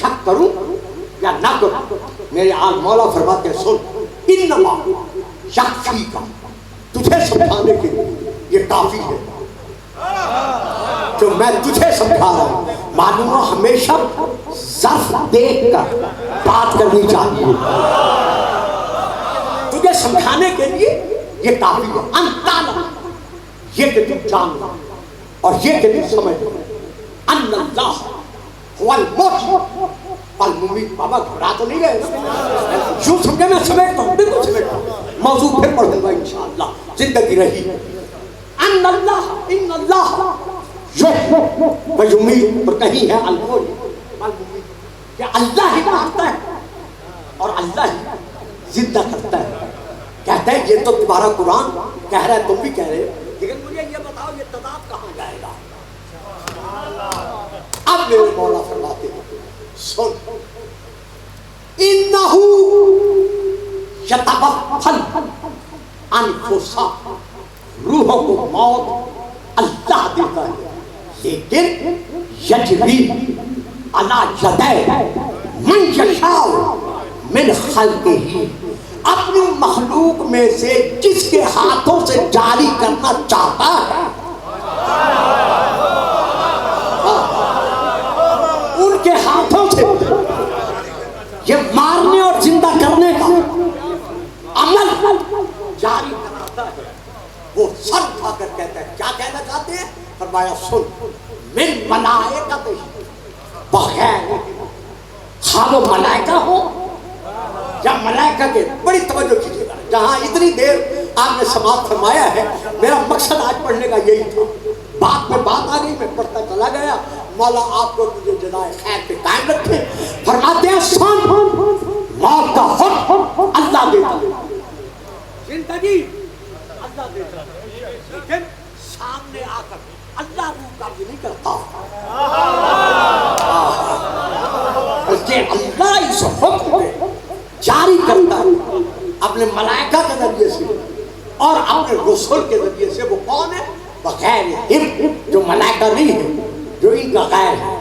شک کروں یا نہ کروں. میرے آل مولا فرماتے ہیں سن انما یکفی کا تجھے سمجھانے کے لیے یہ کافی ہے جو میں تجھے سمجھا رہا ہوں. معلوم ہو ہمیشہ ظرف دیکھ کر بات کرنی چاہیے. تجھے سمجھانے کے لیے یہ کافی ہے. انتانا یہ کہ تم جاننا اور یہ کہ تم سمجھنا ان اللہ هو المحيي والمميت. بابا گھبرا تو نہیں گئے یوں سمجھے میں سمیٹتا ہوں بالکل سمیٹتا ہوں. موضوع پھر پڑھوں گا انشاءاللہ زندگی رہی. ان اللہ یحیی و یمیت اور کہیں ہے المحیی والممیت کہ اللہ ہی مارتا ہے اور اللہ ہی زندہ کرتا ہے. کہتے ہیں یہ تو تمہارا قرآن کہہ رہا ہے تم بھی کہہ رہے ہو, لیکن مجھے یہ بتاؤ یہ تضاد کہاں جائے گا. اب میرے مولا فرماتے ہیں سن انہو یتوفی الانفس, روحوں کو موت اللہ دیتا ہے لیکن یجری علی یدی من یشاء من خلقہ, اپنی مخلوق میں سے جس کے ہاتھوں سے جاری کرنا چاہتا ہے ان کے ہاتھوں سے یہ مارنے اور زندہ کرنے کا عمل جاری کراتا ہے. وہ سر اٹھا کر کہتا ہے کیا کہنا چاہتے ہیں. فرمایا سن من ملائکہ بغیر خواہ وہ ملائکہ ہو یا ملائکہ کے. بڑی توجہ کیجیے گا جہاں اتنی دیر آپ نے سماعت فرمایا ہے میرا مقصد آج پڑھنے کا یہی تھا. بات میں بات آ گئی میں پڑھتا چلا گیا. مولا آپ کو مجھے جزائے خیر پہ قائم رکھے. فرماتے ہیں سن موت کا حکم اللہ دیتا ہے, زندگی اللہ دیتا ہے, لیکن سامنے آ کر اللہ روح قبض نہیں کرتا بلکہ اللہ اس حکم میں جاری کرتا ہے اپنے ملائکہ کے ذریعے سے اور اپنے رسول کے ذریعے سے. وہ کون ہے؟ بغیر ہم جو ملائکہ نہیں ہے جو ان کا غیر ہے.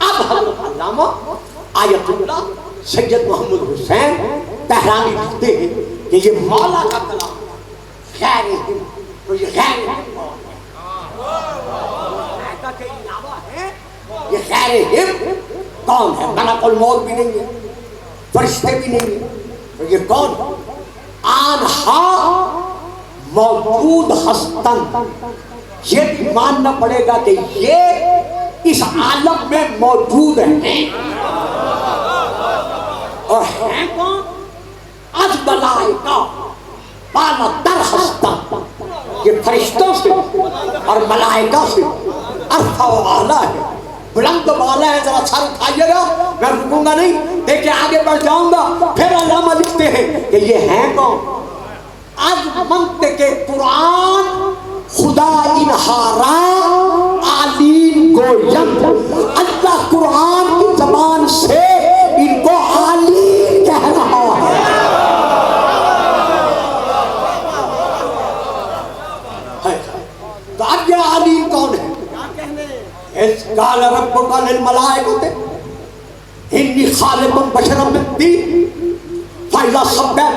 اب حضرت علامہ آیت اللہ سید محمد حسین تہرانی لکھتے ہیں کہ یہ مولا کا کلام غیر ہم, تو یہ غیر ہم کون ہے؟ ملائکہ کے علاوہ ہے یہ غیر ہم کون ہے؟ ملک الموت بھی نہیں ہے, فرشتے بھی نہیں ہیں, تو یہ کون؟ آنہا موجود ہستن, یہ بھی ماننا پڑے گا کہ یہ اس عالم میں موجود ہیں. اور ہیں کون؟ از ملائکہ بالا در ہستن, یہ فرشتوں سے اور ملائکہ سے ارفع و اعلیٰ ہے, بلند و بالا ہے. ذرا سر اٹھائیے گا, میں رکوں گا نہیں, دیکھیں آگے بڑھ جاؤں گا. پھر علامہ لکھتے ہیں کہ یہ ہیں کون؟ از منطق قرآن خدا انہارا عالین گویم, اللہ قرآن کی زبان سے ان کو عالین کہہ رہا ہے. تو اب یہ عالین کون ہے؟ قال ربک للملائکہ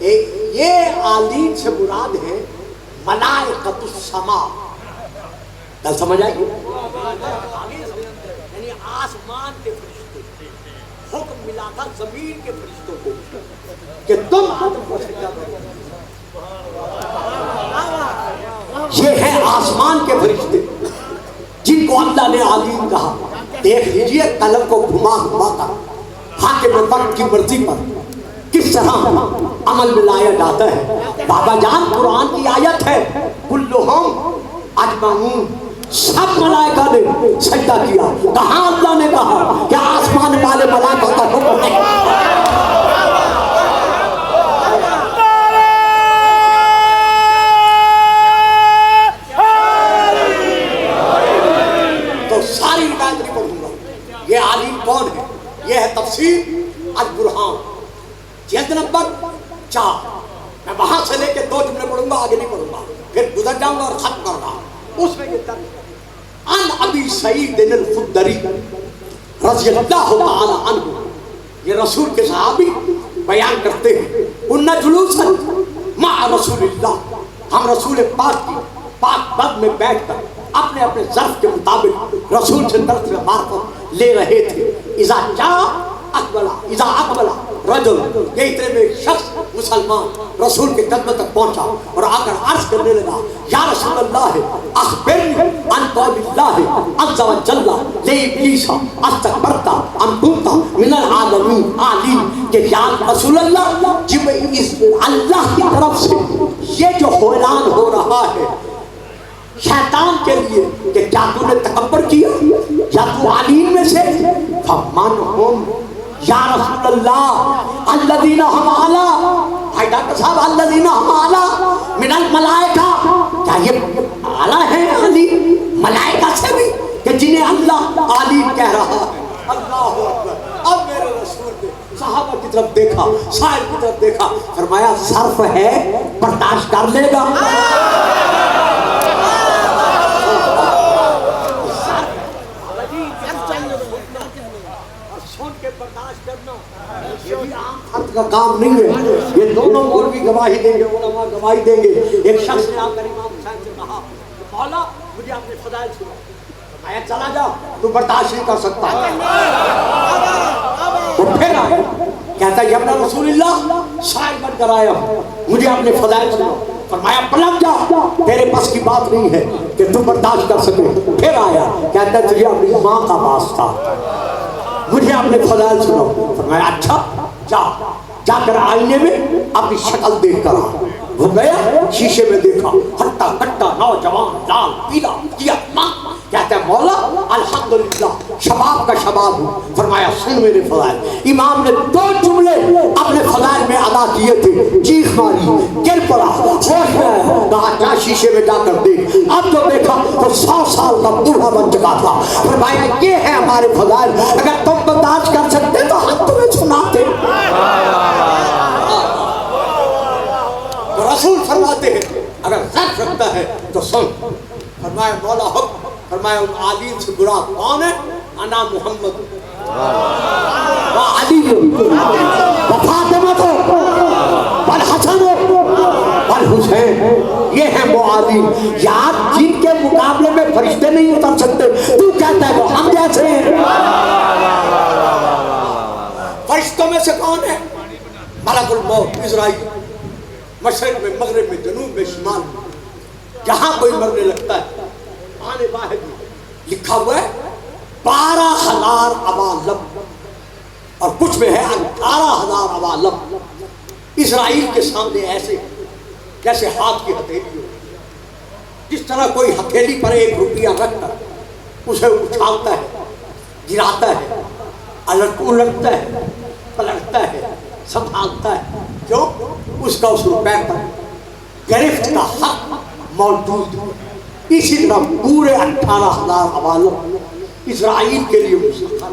یہ آلین سے مراد ہے ملائکۃ السما. کل سمجھ آئی؟ یعنی آسمان کے فرشتے. حکم ملا تھا زمین کے فرشتوں کو کہ تم آدم کو سجدہ کرو. یہ ہے آسمان کے فرشتے جن کو اللہ نے عالم کہا. دیکھ لیجئے قلم کو گھما گھما کر حاکم وقت کی مرضی پر کس طرح عمل میں لایا جاتا ہے. بابا جان قرآن کی آیت ہے کلہم اجمعون، سب ملائکہ نے سجدہ کیا. کہاں اللہ نے کہا کہ آسمان والے ملائکہ کا حکم ہے. تو ساری روایت نہیں پڑھوں گا. یہ عالم کون ہے؟ یہ ہے تفسیر البرہان جلد نمبر 4. میں وہاں سے لے کے 2 جملے پڑھوں گا، آگے نہیں پڑھوں گا، پھر گزر جاؤں گا اور ختم کر رہا. اس میں یہ درد ان ابی سعید الخدری رضی اللہ تعالی عنہ، یہ رسول کے صحابی بیان کرتے ہیں ان جلوسا مع رسول اللہ، ہم رسول پاک کی پاک بد میں بیٹھ کر اپنے اپنے ظرف کے مطابق رسول سے طرف سے معرفت لے رہے تھے. اذا اقبلا رجل، یہ اتنے میں ایک شخص مسلمان رسول کے قدم تک پہنچا اور آ کر عرض کرنے لگا یا رسول اللہ اخبرنی عن قول اللہ عز و جل لابلیس استکبرت ام کنت من العالمین عالم، کہ یا رسول اللہ جب اللہ کی طرف سے یہ جو اعلان ہو رہا ہے شیطان کے لیے کہ کیا تو نے تکبر کیا یا تو عالین میں سے، فمن ہم یا رسول اللہ الذین ہم اعلیٰ، بھائی ڈاکٹر صاحب الذین ہم اعلیٰ من الملائکہ، کیا یہ اعلیٰ ہیں علی ملائکہ سے بھی کہ جنہیں اللہ علی کہہ رہا ہے. اللہ اکبر. اب میرے رسول نے صحابہ کی طرف دیکھا، سائر کی طرف دیکھا، فرمایا صرف ہے برداشت کر لے گا. کا کام نہیں ہے. یہ دونوں مولوی گواہی دیں گے، علماء گواہی دیں گے. ایک شخص نے آ کر امام حسین سے کہا مولا مجھے اپنے فضائل سنا. میں چلا جا، تو برداشت نہیں کر سکتا. وہ پھر آیا کہتا ہے ابن رسول اللہ شاعر بن کر آیا ہوں، مجھے اپنے فضائل سنا. فرمایا پلٹ جا، تیرے پاس کی بات نہیں ہے کہ تو برداشت کر سکے. پھر آیا کہتا ہے تجھے اپنی ماں کا واسطہ، مجھے اپنے فضائل سنو. فرمایا اچھا جا کر آئینے میں اپنی شکل دیکھ کر آ. وہ گیا شیشے میں دیکھا، ہٹا کٹا نوجوان لال پیلا کیا ماں. کہتا ہے مولا الحمدللہ شباب کا شباب ہوں. فرمایا سن میرے فضائل. امام نے 2 جملے اپنے فضائل میں ادا کیے تھے، چیخ ماری، گر پڑا، ہوش میں آیا، کہا جا شیشے میں جا کر دیکھ. اب جو دیکھا تو 100 سال کا بوڑھا بن چکا تھا. فرمایا یہ ہے ہمارے فضائل، اگر تم برداشت کر سکتے تو ہم تمہیں سناتے. رسول فرماتے ہیں اگر ضعف رکھتا ہے تو سن. فرمایا مولا حکم. فرمایا ان عالم سے برا کون ہے؟ انا محمد و علی و فاطمہ والحسن والحسین. یہ ہے وہ عالم یار جن کے مقابلے میں فرشتے نہیں اتر سکتے. تو کہتا ہے وہ ہم جیسے ہیں. فرشتوں میں سے کون ہے؟ ملک الموت اسرائیل. مشرق میں، مغرب میں، جنوب میں، شمال میں، جہاں کوئی مرنے لگتا ہے آنے واحد لکھا ہوا ہے 12,000 اوالم، اور کچھ میں ہے 18,000 اوالم. اسرائیل کے سامنے ایسے جیسے ہاتھ کی ہتھیلی ہو. جس طرح کوئی ہتھیلی پر 1 روپیہ رکھ کر اسے اچھالتا ہے، گراتا ہے، الٹتا ہے، پلٹتا ہے، سنبھالتا ہے. کیوں؟ اس کا اس روپے پر گرفت کا حق موجود ہے. اسی طرح پورے 18,000 اوالم اسرائیل کے لیے مسخر.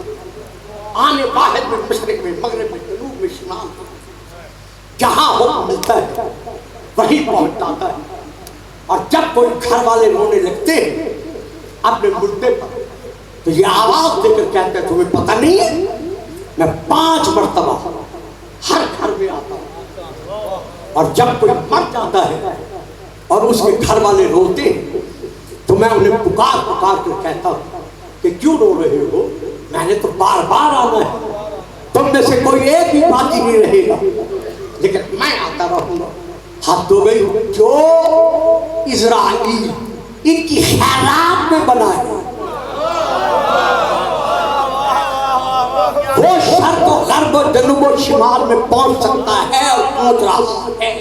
آنے واحد میں، مشرق میں، مغرب میں، جنوب میں، شمال میں، جہاں حکم ملتا ہے وہیں پہنچ جاتا ہے. اور جب کوئی گھر والے رونے لگتے ہیں اپنے مردے پر تو یہ آواز دے کر کہتے ہیں تمہیں پتہ نہیں ہے میں 5 مرتبہ ہر گھر میں آتا ہوں اور جب کوئی مر جاتا ہے اور اس کے گھر والے روتے ہیں تو میں انہیں پکار پکار کر کہتا ہوں کہ کیوں رو رہے ہو؟ میں نے تو بار بار آنا ہے، تم میں سے کوئی ایک بھی باقی نہیں رہے گا، لیکن میں آتا رہوں گا۔ حد ہو گئی جو اسرائیل ان کی خیرات میں بنائے، وہ شرق و غرب و جنوب و شمال میں پہنچ سکتا ہے اور پہنچ رہا ہے۔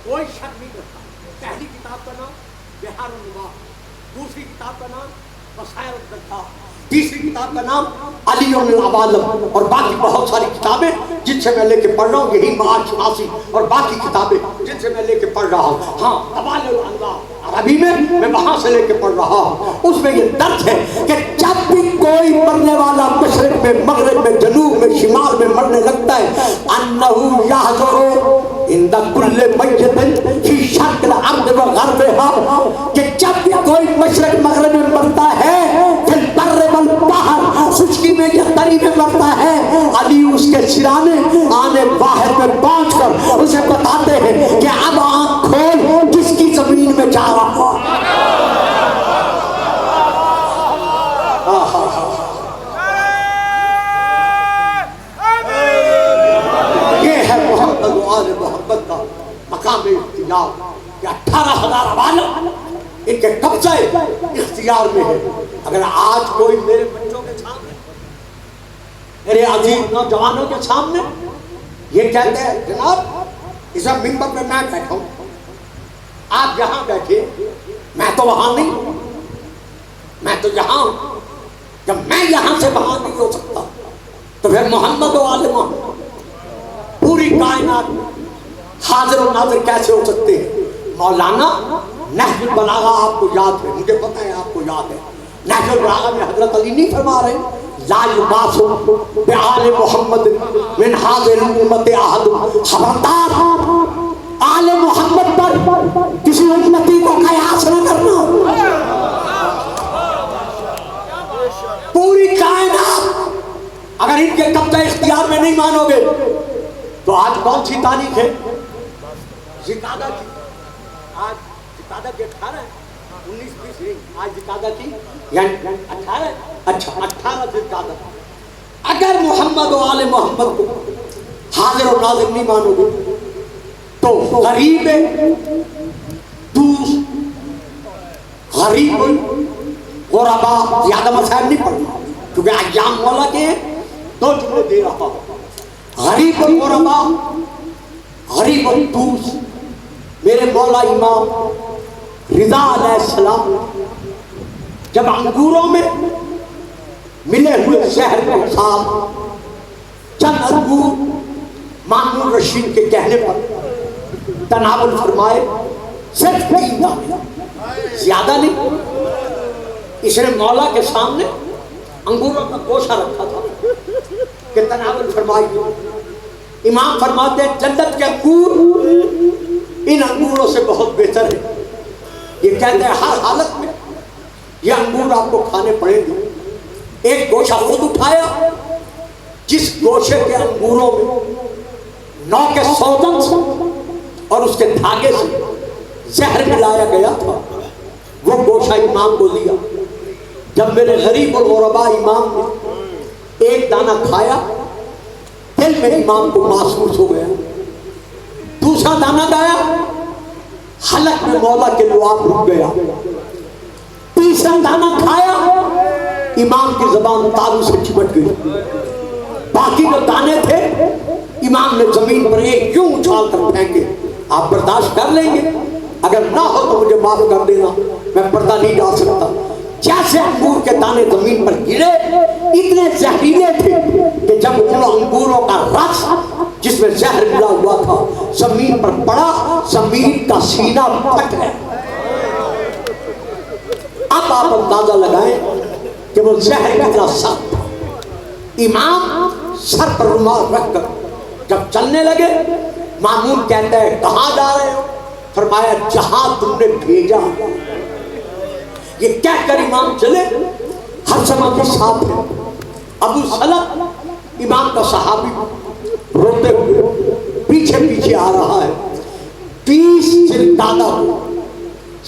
کوئی شک نہیں کرتا۔ پہلی کتاب کا نام بہار النوار، دوسری کتاب کا نام بصائر الدجال، تیسری کتاب کا نام علی العوالم، اور باقی بہت ساری کتابیں جن سے میں لے کے پڑھ رہا ہوں، یہی معاد شناسی اور باقی کتابیں جن سے میں لے کے پڑھ رہا ہوں۔ ہاں حوالے الانوار عربی میں وہاں سے لے کے پڑھ رہا ہوں۔ اس میں یہ درد ہے کہ جب بھی کوئی مرنے والا مشرق میں، مغرب میں، جنوب میں، شمال میں مرنے لگتا ہے، انہو یحضر عند کل میت فی شرق الارض و غربہا، کہ جب بھی کوئی مشرق مغرب میں مرتا ہے، فی البر والبحر، خشکی میں یا تری میں مرتا ہے، علی اس کے سرانے آنے واحد میں پہنچ کر اسے بتاتے ہیں کہ اب آنکھ کھول، کس کی زمین میں جا رہا۔ یہ ہے محمد و آل محمد کا مقام اختیار کہ 18,000 عوالم ان کے قبضہ اختیار میں ہے۔ اگر آج کوئی میرے بچوں کے سامنے، میرے عزیز نوجوانوں کے سامنے یہ کہتے ہیں جناب اس منبر پہ میں بیٹھا ہوں، آپ یہاں بیٹھے، میں تو وہاں نہیں ہوں، میں تو یہاں ہوں، جب میں یہاں سے وہاں نہیں ہو سکتا تو پھر محمد و آل محمد پوری کائنات حاضر و ناظر کیسے ہو سکتے ہیں؟ مولانا نہج البلاغہ آپ کو یاد ہے، مجھے پتہ ہے آپ کو یاد ہے، نہج البلاغہ میں حضرت علی نہیں فرما رہے لا یباس بآل محمد من حاضر امت احد، خبردار آل محمد پر کسی امتی کو قیاس نہ کرنا۔ پوری کائنات اگر ان کے قبضہ اختیار میں نہیں مانو گے تو آج کون سی تاریخ ہے؟ ذقعدہ کی، آج ذقعدہ کی 18 ہے، 19 20 نہیں، آج ذقعدہ کی یعنی 18 ہے، اچھا 18 ذقعدہ۔ اگر محمد و آل محمد کو حاضر و ناظر نہیں مانو گے تو غریب دوست، غریب غربا، زیادہ مسائل نہیں پڑھنا کیونکہ ایام مولا کے دو جملے دے رہا ہوں۔ غریب الغربا، غریب الدوس، میرے مولا امام رضا علیہ السلام جب انگوروں میں ملے ہوئے زہر کے ساتھ چند انگور مامون رشید کے کہنے پر تناول فرمائے، صرف 3 دانے، زیادہ نہیں۔ اس نے مولا کے سامنے انگوروں کا گوشہ رکھا تھا کہ تناول فرمائیے۔ امام فرماتے ہیں جنت کے انگور ان انگوروں سے بہت بہتر ہے، یہ کہتے ہیں ہر حالت میں یہ انگور آپ کو کھانے پڑیں گے۔ ایک گوشہ خود اٹھایا، جس گوشے کے انگوروں میں 9 کے سوزن سے اور اس کے دھاگے سے زہر ملایا گیا تھا، وہ گوشہ امام کو دیا۔ جب میرے غریب الغربا امام نے ایک دانہ کھایا، دل میں امام کو محسوس ہو گیا۔ دوسرا دانہ گایا، حلق میں مولا کے لعاب رک گیا۔ تیسرا دانہ کھایا، امام کی زبان تالو سے چمٹ گئی۔ باقی جو دانے تھے امام نے زمین پر ایک کیوں اچھال کر پھینکے۔ آپ برداشت کر لیں گے؟ اگر نہ ہو تو مجھے معاف کر دینا، میں پردہ نہیں ڈال سکتا۔ جیسے انگور کے دانے زمین پر گرے، اتنے زہریلے تھے کہ جب ان انگوروں کا رس جس میں زہر ملا ہوا تھا زمین پر پڑا، زمین کا سینہ پھٹ گیا۔ اب آپ اندازہ لگائیں کہ وہ زہر کتنا سخت تھا۔ امام سر پر رومال رکھ کر جب چلنے لگے، مامون کہتا ہے کہاں جا رہے ہو؟ فرمایا جہاں تم نے بھیجا۔ یہ کہہ کر امام چلے، ہر سما کے ساتھ ہے ابو سلط امام کا صحابی، روتے ہوئے پیچھے ذوالقعدہ کو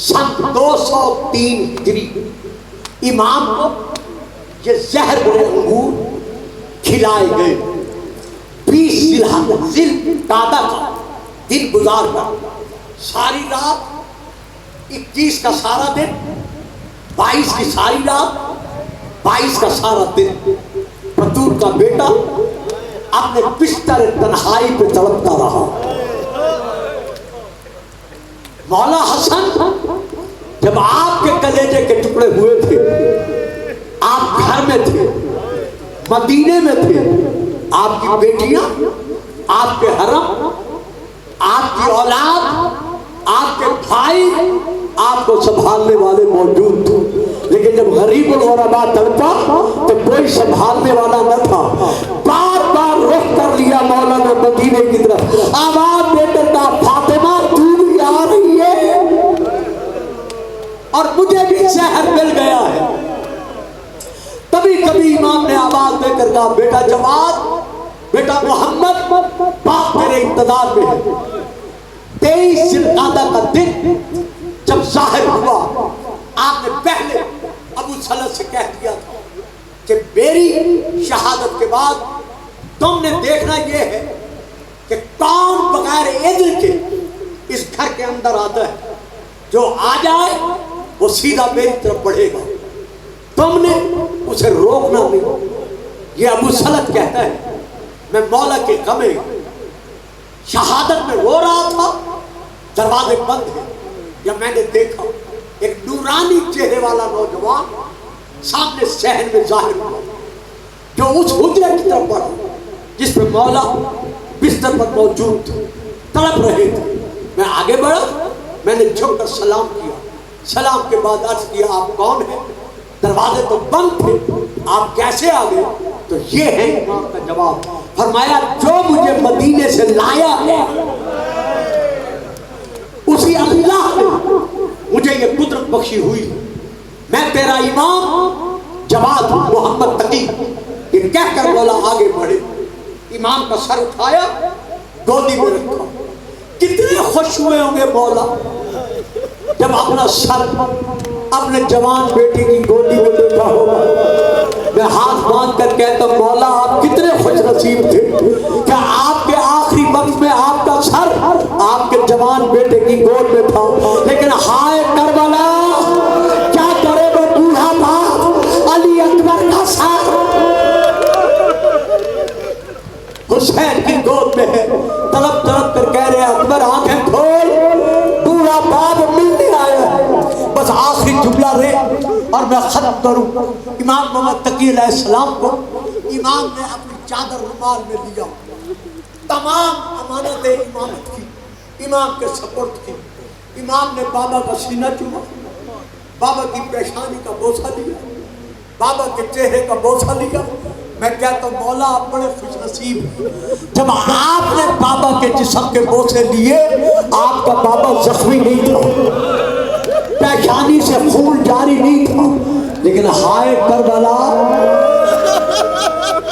سن 203 ہجری امام کو یہ زہر بڑے انگور کھلائے گئے. 20 ذوالقعدہ کا دن گزار کر ساری رات 21 کا سارا دن 22 کی ساری رات 22 کا سارا دن بطور کا بیٹا اپنے بستر تنہائی پہ تڑپتا رہا. مولا حسن جب آپ کے کلیجے کے ٹکڑے ہوئے تھے، آپ گھر میں تھے، مدینے میں تھے، آپ کی بیٹیاں، آپ کے حرم، آپ کی اولاد، آپ کے بھائی آپ کو سنبھالنے والے موجود تھے. لیکن جب غریب الغرباء تڑپا تو کوئی سنبھالنے والا نہ تھا. بار بار رخ کر لیا مولا نے مدینے کی طرف. آواز دے کر کہا فاطمہ تو بھی آ رہی ہے اور مجھے بھی زہر مل گیا ہے. کبھی کبھی امام نے آواز دے کر کہا بیٹا جواد، بیٹا محمد، باپ تیرے انتظار میں ہے. 23 ذوالقعدہ کا دن جب ظاہر ہوا، آپ نے پہلے ابو سلمہ سے کہہ دیا تھا کہ میری شہادت کے بعد تم نے دیکھنا یہ ہے کہ کون بغیر اذن کے اس گھر کے اندر آتا ہے. جو آ جائے وہ سیدھا میری طرف بڑھے گا، تم نے اسے روکنا نہیں. یہ ابو سلمہ کہتا ہے میں مولا کے غم شہادت میں رو رہا تھا، دروازے بند ہیں، یا میں نے دیکھا ایک نورانی چہرے والا نوجوان سامنے صحن میں ظاہر ہوا جو اس حجرے کی طرف بڑھا جس پہ مولا بستر پر موجود تھے، تڑپ رہے تھے. میں آگے بڑھا، میں نے جھک کر سلام کیا. سلام کے بعد عرض کیا آپ کون ہیں؟ دروازے تو بند تھے، آپ کیسے آ گئے؟ تو یہ ہے امام کا جواب. فرمایا جو مجھے مدینے سے لایا ہے اسی اللہ نے مجھے یہ قدرت بخشی ہوئی. میں تیرا امام جواد محمد تقی. یہ کہہ کر مولا آگے بڑھے، امام کا سر اٹھایا، گودی میں رکھا. کتنے خوش ہوئے ہوں گے مولا جب اپنا سر اپنے جوان بیٹے کی گودی میں دیکھا ہوگا. میں ہاتھ باندھ کر کہتا ہوں مولا آپ کتنے خوش نصیب تھے کہ آپ کے آخری وقت میں آپ کا سر آپ کے جوان بیٹے کی گود میں تھا. لیکن ہائے کربلا، کیا کرے وہ بوڑھا باپ علی اکبر کا سر حسین کی گود میں ہے. تڑپ تڑپ کر کہہ رہے اکبر آنکھیں کھول، بوڑھا باپ ملنے آیا ہے، بس آخری جملہ رہے اور میں ختم کروں. امام محمد تقی علیہ السلام کو امام نے اپنی چادر رومال میں لیا، تمام امانتیں امامت کی امام کے سپرد کی. امام نے بابا کا سینہ چوما، بابا کی پیشانی کا بوسہ لیا، بابا کے چہرے کا بوسہ لیا. میں کہتا ہوں مولا آپ بڑے خوش نصیب ہیں. جب آپ نے بابا کے جسم کے بوسے لیے آپ کا بابا زخمی نہیں تھا، پیشانی سے خون جاری نہیں تھا. لیکن ہائے کربلا،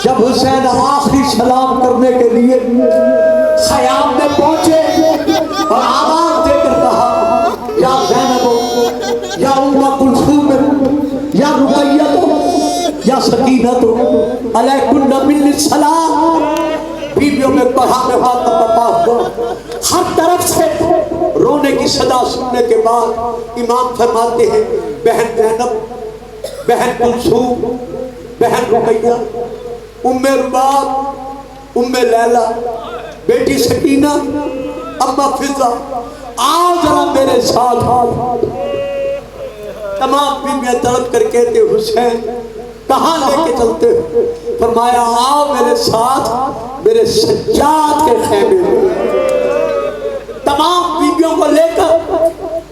جب حسین آخری سلام کرنے کے لیے خیام میں پہنچے اور آواز دے کر کہا یا زینب یا ام کلثوم یا رقیہ یا سکینہ علیکن من السلام، بیویوں میں پڑھانے والا پپا ہوا. ہر طرف سے رونے کی صدا سننے کے بعد امام فرماتے ہیں بہن زینب، بہن کلثوم، بہن رقیہ، ام رباب، ام لیلہ، بیٹی سکینہ، اماں فضہ، آؤ ذرا میرے ساتھ. تمام بیویاں تڑپ کر کہتے حسین کہاں لے کے چلتے ہو؟ فرمایا آؤ میرے ساتھ میرے سجاد کے خیمے میں. تمام بیویوں کو لے کر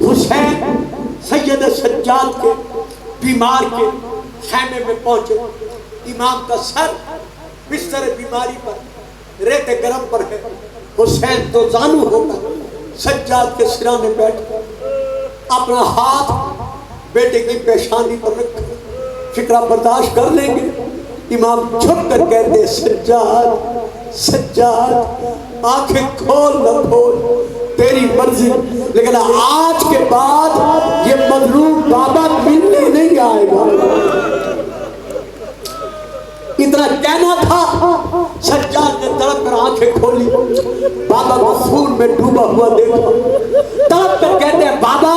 حسین سید سجاد کے بیمار کے خیمے میں پہنچے. امام کا سر بستر بیماری پر ریت گرم پر ہے. حسین تو زانو ہو کر سجاد کے سرانے بیٹھ اپنا ہاتھ بیٹے کی پیشانی پر رکھ فکرہ برداشت کر لیں گے. امام چھپ کر کہتے سجاد سجاد آنکھیں کھول نہ کھول، تیری مرضی، لیکن آج کے بعد یہ مظلوم بابا ملنے نہیں آئے گا۔ اتنا کہنا تھا، سجاد نے تڑپ کر آنکھیں کھولی، بابا کو خون میں ڈوبا ہوا دیکھا، تڑپ کر کہتے ہیں بابا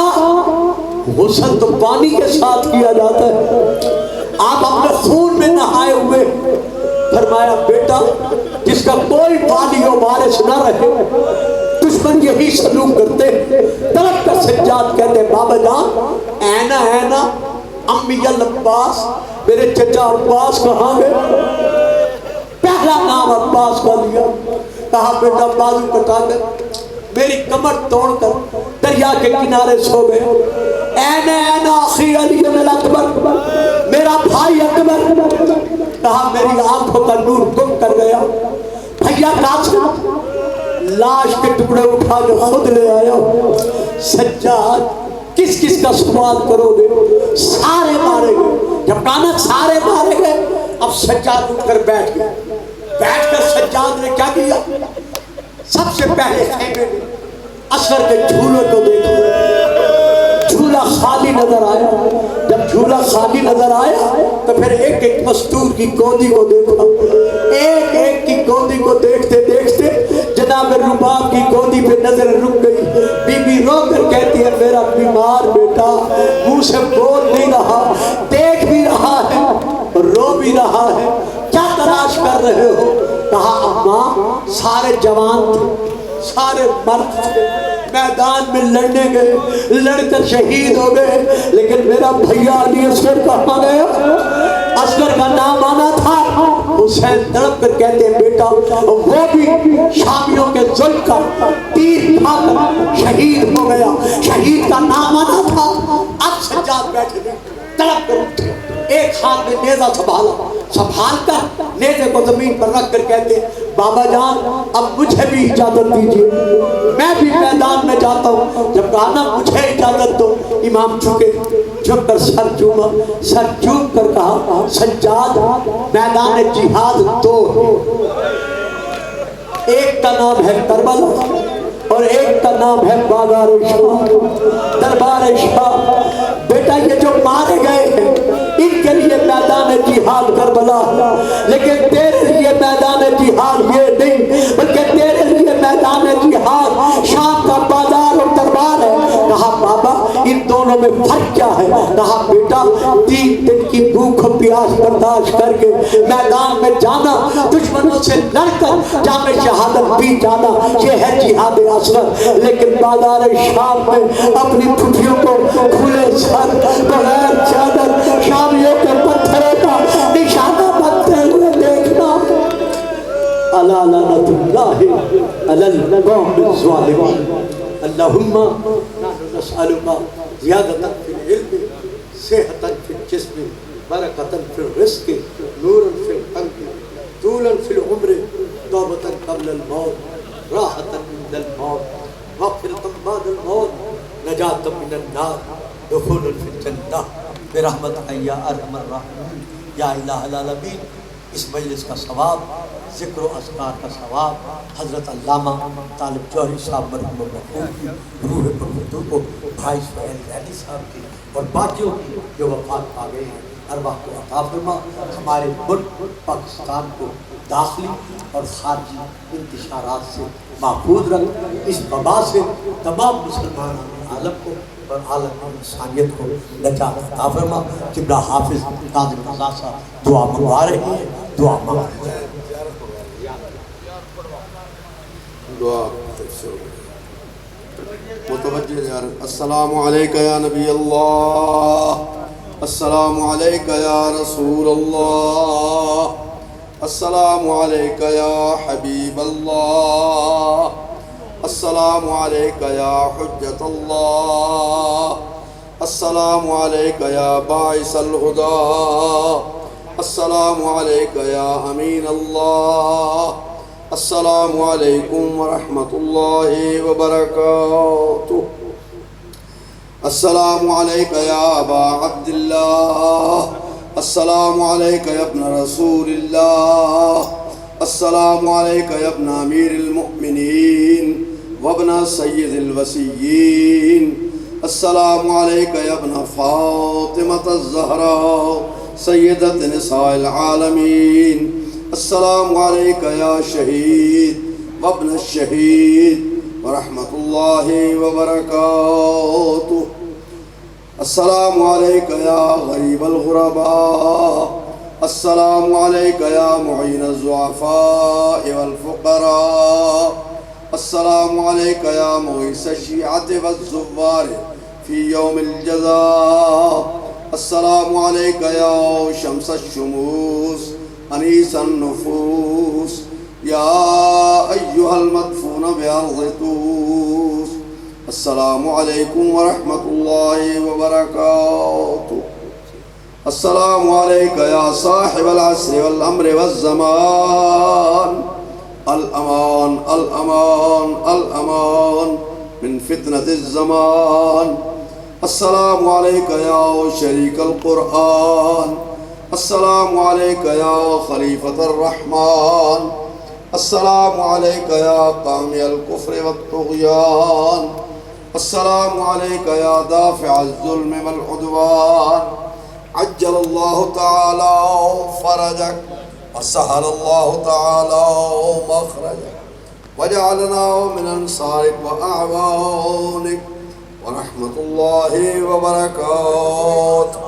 غسل تو پانی کے ساتھ کیا جاتا ہے، آپ اپنے خون میں نہائے ہوئے۔ فرمایا بیٹا جس کا کوئی والی و وارث نہ رہے دشمن یہی سلوک کرتے۔ تڑپ کر سجاد کہتے ہیں بابا جان اینا اینا امی العباس، میرے چچا عباس کہاں گئے؟ پہلا نام عباس کا لیا، کہا بیٹا بازو کٹا کر میری کمر توڑ کر دریا کے کنارے سو گئے۔ اینا اینا اخی علی الاکبر، میرا بھائی اکبر، کہا میری آنکھوں کا نور گم کر گیا۔ بھیا قاسم لاش کے ٹکڑے اٹھا کے خود لے آیا۔ سجاد کس کس کا سوال کرو گے؟ سارے مارے گئے۔ جب کہا سارے مارے گئے، اب سجاد اٹھ کر بیٹھ گئے۔ بیٹھ کر سجاد نے کیا کیا؟ سب سے پہلے خیمے میں اثر کے جھولے کو دیکھا، جھولا خالی نظر آیا۔ جب جھولا خالی نظر آیا تو پھر ایک ایک مستور کی گودی کو دیکھا۔ ایک ایک کی گودی کو دیکھتے دیکھتے جناب رباب کی گودی پہ نظر رک گئی۔ بی بی رو کر کہتی ہے میرا بیمار بیٹا منہ سے بول نہیں رہا، دیکھ بھی رہا ہے، رو بھی رہا ہے، کیا تلاش کر رہے ہو؟ کہا اماں سارے جوان تھے، سارے مرد تھے، میدان میں لڑنے گئے، لڑ کر شہید ہو گئے، لیکن میرا بھیا علی اصغر کہاں گیا؟ اصغر کا نام آنا تھا۔ حسین تڑپ کر کہتے ہیں بیٹا وہ بھی شامیوں کے ظلم کا تیر کھا کر شہید ہو گیا، شہید کا نام آنا تھا۔ اب سجاد بیٹھے گئے، تڑپ کر اٹھے، ایک ہاتھ میں نیزہ سنبھال کر نیزے کو زمین پر رکھ کر کہتے بابا جان اب مجھے بھی اجازت دیجیے، میں بھی میدان میں جاتا ہوں۔ جب کہا نا مجھے اجازت دو، امام جھکے، جھک کر سر چوما، سر چوم کر کہا سجاد میدان جہاد دو ہے، ایک کا نام ہے کربلا اور ایک کا نام ہے بازار شاہ، دربار شاہ۔ بیٹا یہ جو مارے گئے ہیں ان کے لیے میدان جہاد کربلا، لیکن تیرے لیے میدان جہاد یہ نہیں، بلکہ تیرے لیے میدان جہاد شام کا بازار اور دربار ہے۔ کہا بابا ان دونوں میں فرق کیا ہے؟ کہا بیٹا 3 دن کی بھوک و پیاس برداشت کر کے میدان میں جانا، دشمنوں سے لڑ کر جام شہادت بھی جانا، یہ ہے جہاد اصغر۔ لیکن بازار شام میں اپنی پھٹیوں کو کھلے سر بغیر چادر شامیوں کے پتھروں کا نشانہ بنتے ہوئے دیکھنا۔ الا لعنت اللہ علی القوم الظالمین۔ اللہم نسألک زیادۃ فی العلم، صحۃ فی الجسم، برکۃ فی الرزق، نور فی القلب، طولا فی العمر، توبۃ قبل الموت، راحۃ عند الموت، مغفرۃ بعد الموت، نجاۃ من النار، دخول فی الجنہ برحمتک یا ارحم الراحمین۔ یا الہ العالمین اس مجلس کا ثواب، ذکر و اذکار کا ثواب حضرت علامہ طالب جوہری صاحب مرحوم المرحوم کی روح پرمردوں کو، بھائی سہیل زیدی صاحب کی اور باقیوں کی جو وفات پا گئے ہیں ارواح کو عطا فرما۔ ہمارے ملک پاکستان کو داخلی اور خارجی انتشارات سے محفوظ رکھ، اس وبا سے تمام مسلمان عالم کو اور عالم انسانیت کو نجات عطا فرما۔ قبلہ حافظ کاظم رضا صاحب دعا منگوا رہے ہیں، دعا مانگ رہے ہیں۔ دعا متوجہ یار۔ السلام علیکہ یا نبی اللہ، السلام علیکہ یا رسول اللہ، السلام علیکہ یا حبیب اللہ، السلام علیکہ یا حجت اللہ، السلام علیکہ یا باعث الہدی، السلام علیکہ یا امین اللہ، السلام علیکم ورحمۃ اللہ وبرکاتہ، السلام علیکہ یا ابا عبداللہ، السلام علیکہ یا ابن رسول اللہ، السلام علیکہ یا ابن امیر المؤمنین، وابن سيد الوسيين. السلام عليك يا ابن فاطمة الزهراء سيدة نساء العالمين. السلام عليك يا شهيد وابن الشهيد ورحمة الله وبركاته. السلام عليك يا غريب الغرباء. السلام عليك يا معين الضعفاء والفقراء. السلام عليك يا مغيث الشيعة والزوار في يوم الجزاء. السلام عليك يا شمس الشموس أنيس النفوس يا أيها المدفون بأرض طوس. السلام عليكم ورحمة الله وبركاته. السلام عليك يا صاحب العصر والأمر والزمان. الأمان الأمان الأمان من فتنة الزمان. السلام عليك يا شريك القرآن. السلام عليك يا خليفة الرحمن. السلام عليك يا قامي الكفر والطغيان. السلام عليك يا دافع الظلم والعدوان. عجل الله تعالى فرجك وسهل الله تعالى مخرجك وجعلنا من أنصارك وأعوانك ورحمة الله وبركاته.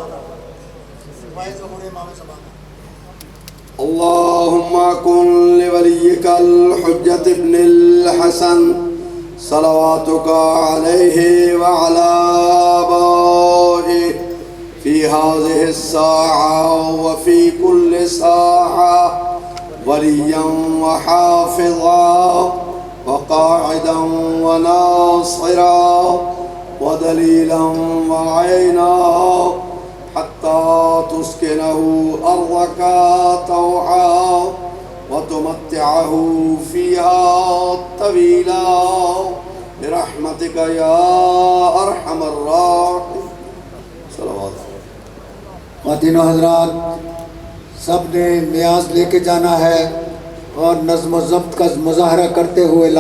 اللهم كن لوليك الحجة ابن الحسن صلواتك عليه وعلى آبائه في هذه الساعة وفي كل ساعة وليا وحافظا وقاعدا وناصرا ودليلا وعينا حتى تسكنه أرضك طوعا وتمتعه فيها طويلا برحمتك يا أرحم الراحمين. صلوات. خواتین و حضرات، سب نے نیاز لے کے جانا ہے اور نظم و ضبط کا مظاہرہ کرتے ہوئے